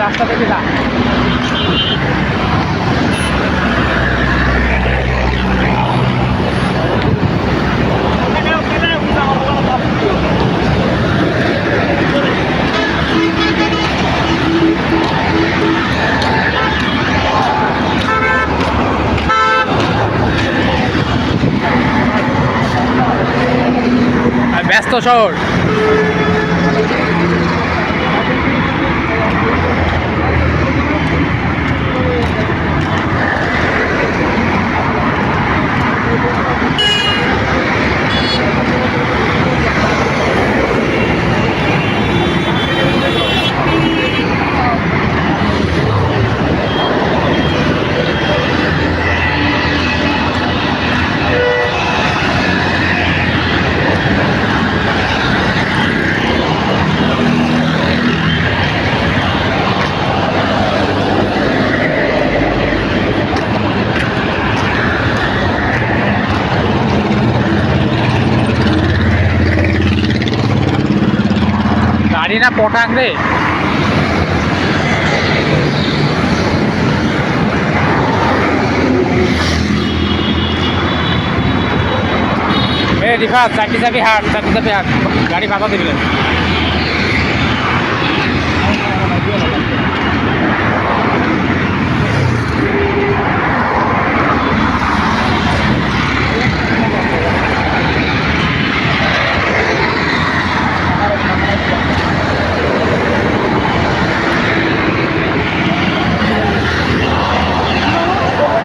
রাস্তা থেকে যা ব্যস্ত শহর গাড়ি না পটাং রে রিফাত চাকরি চাকরি হাট গাড়ি বাধা দিবেন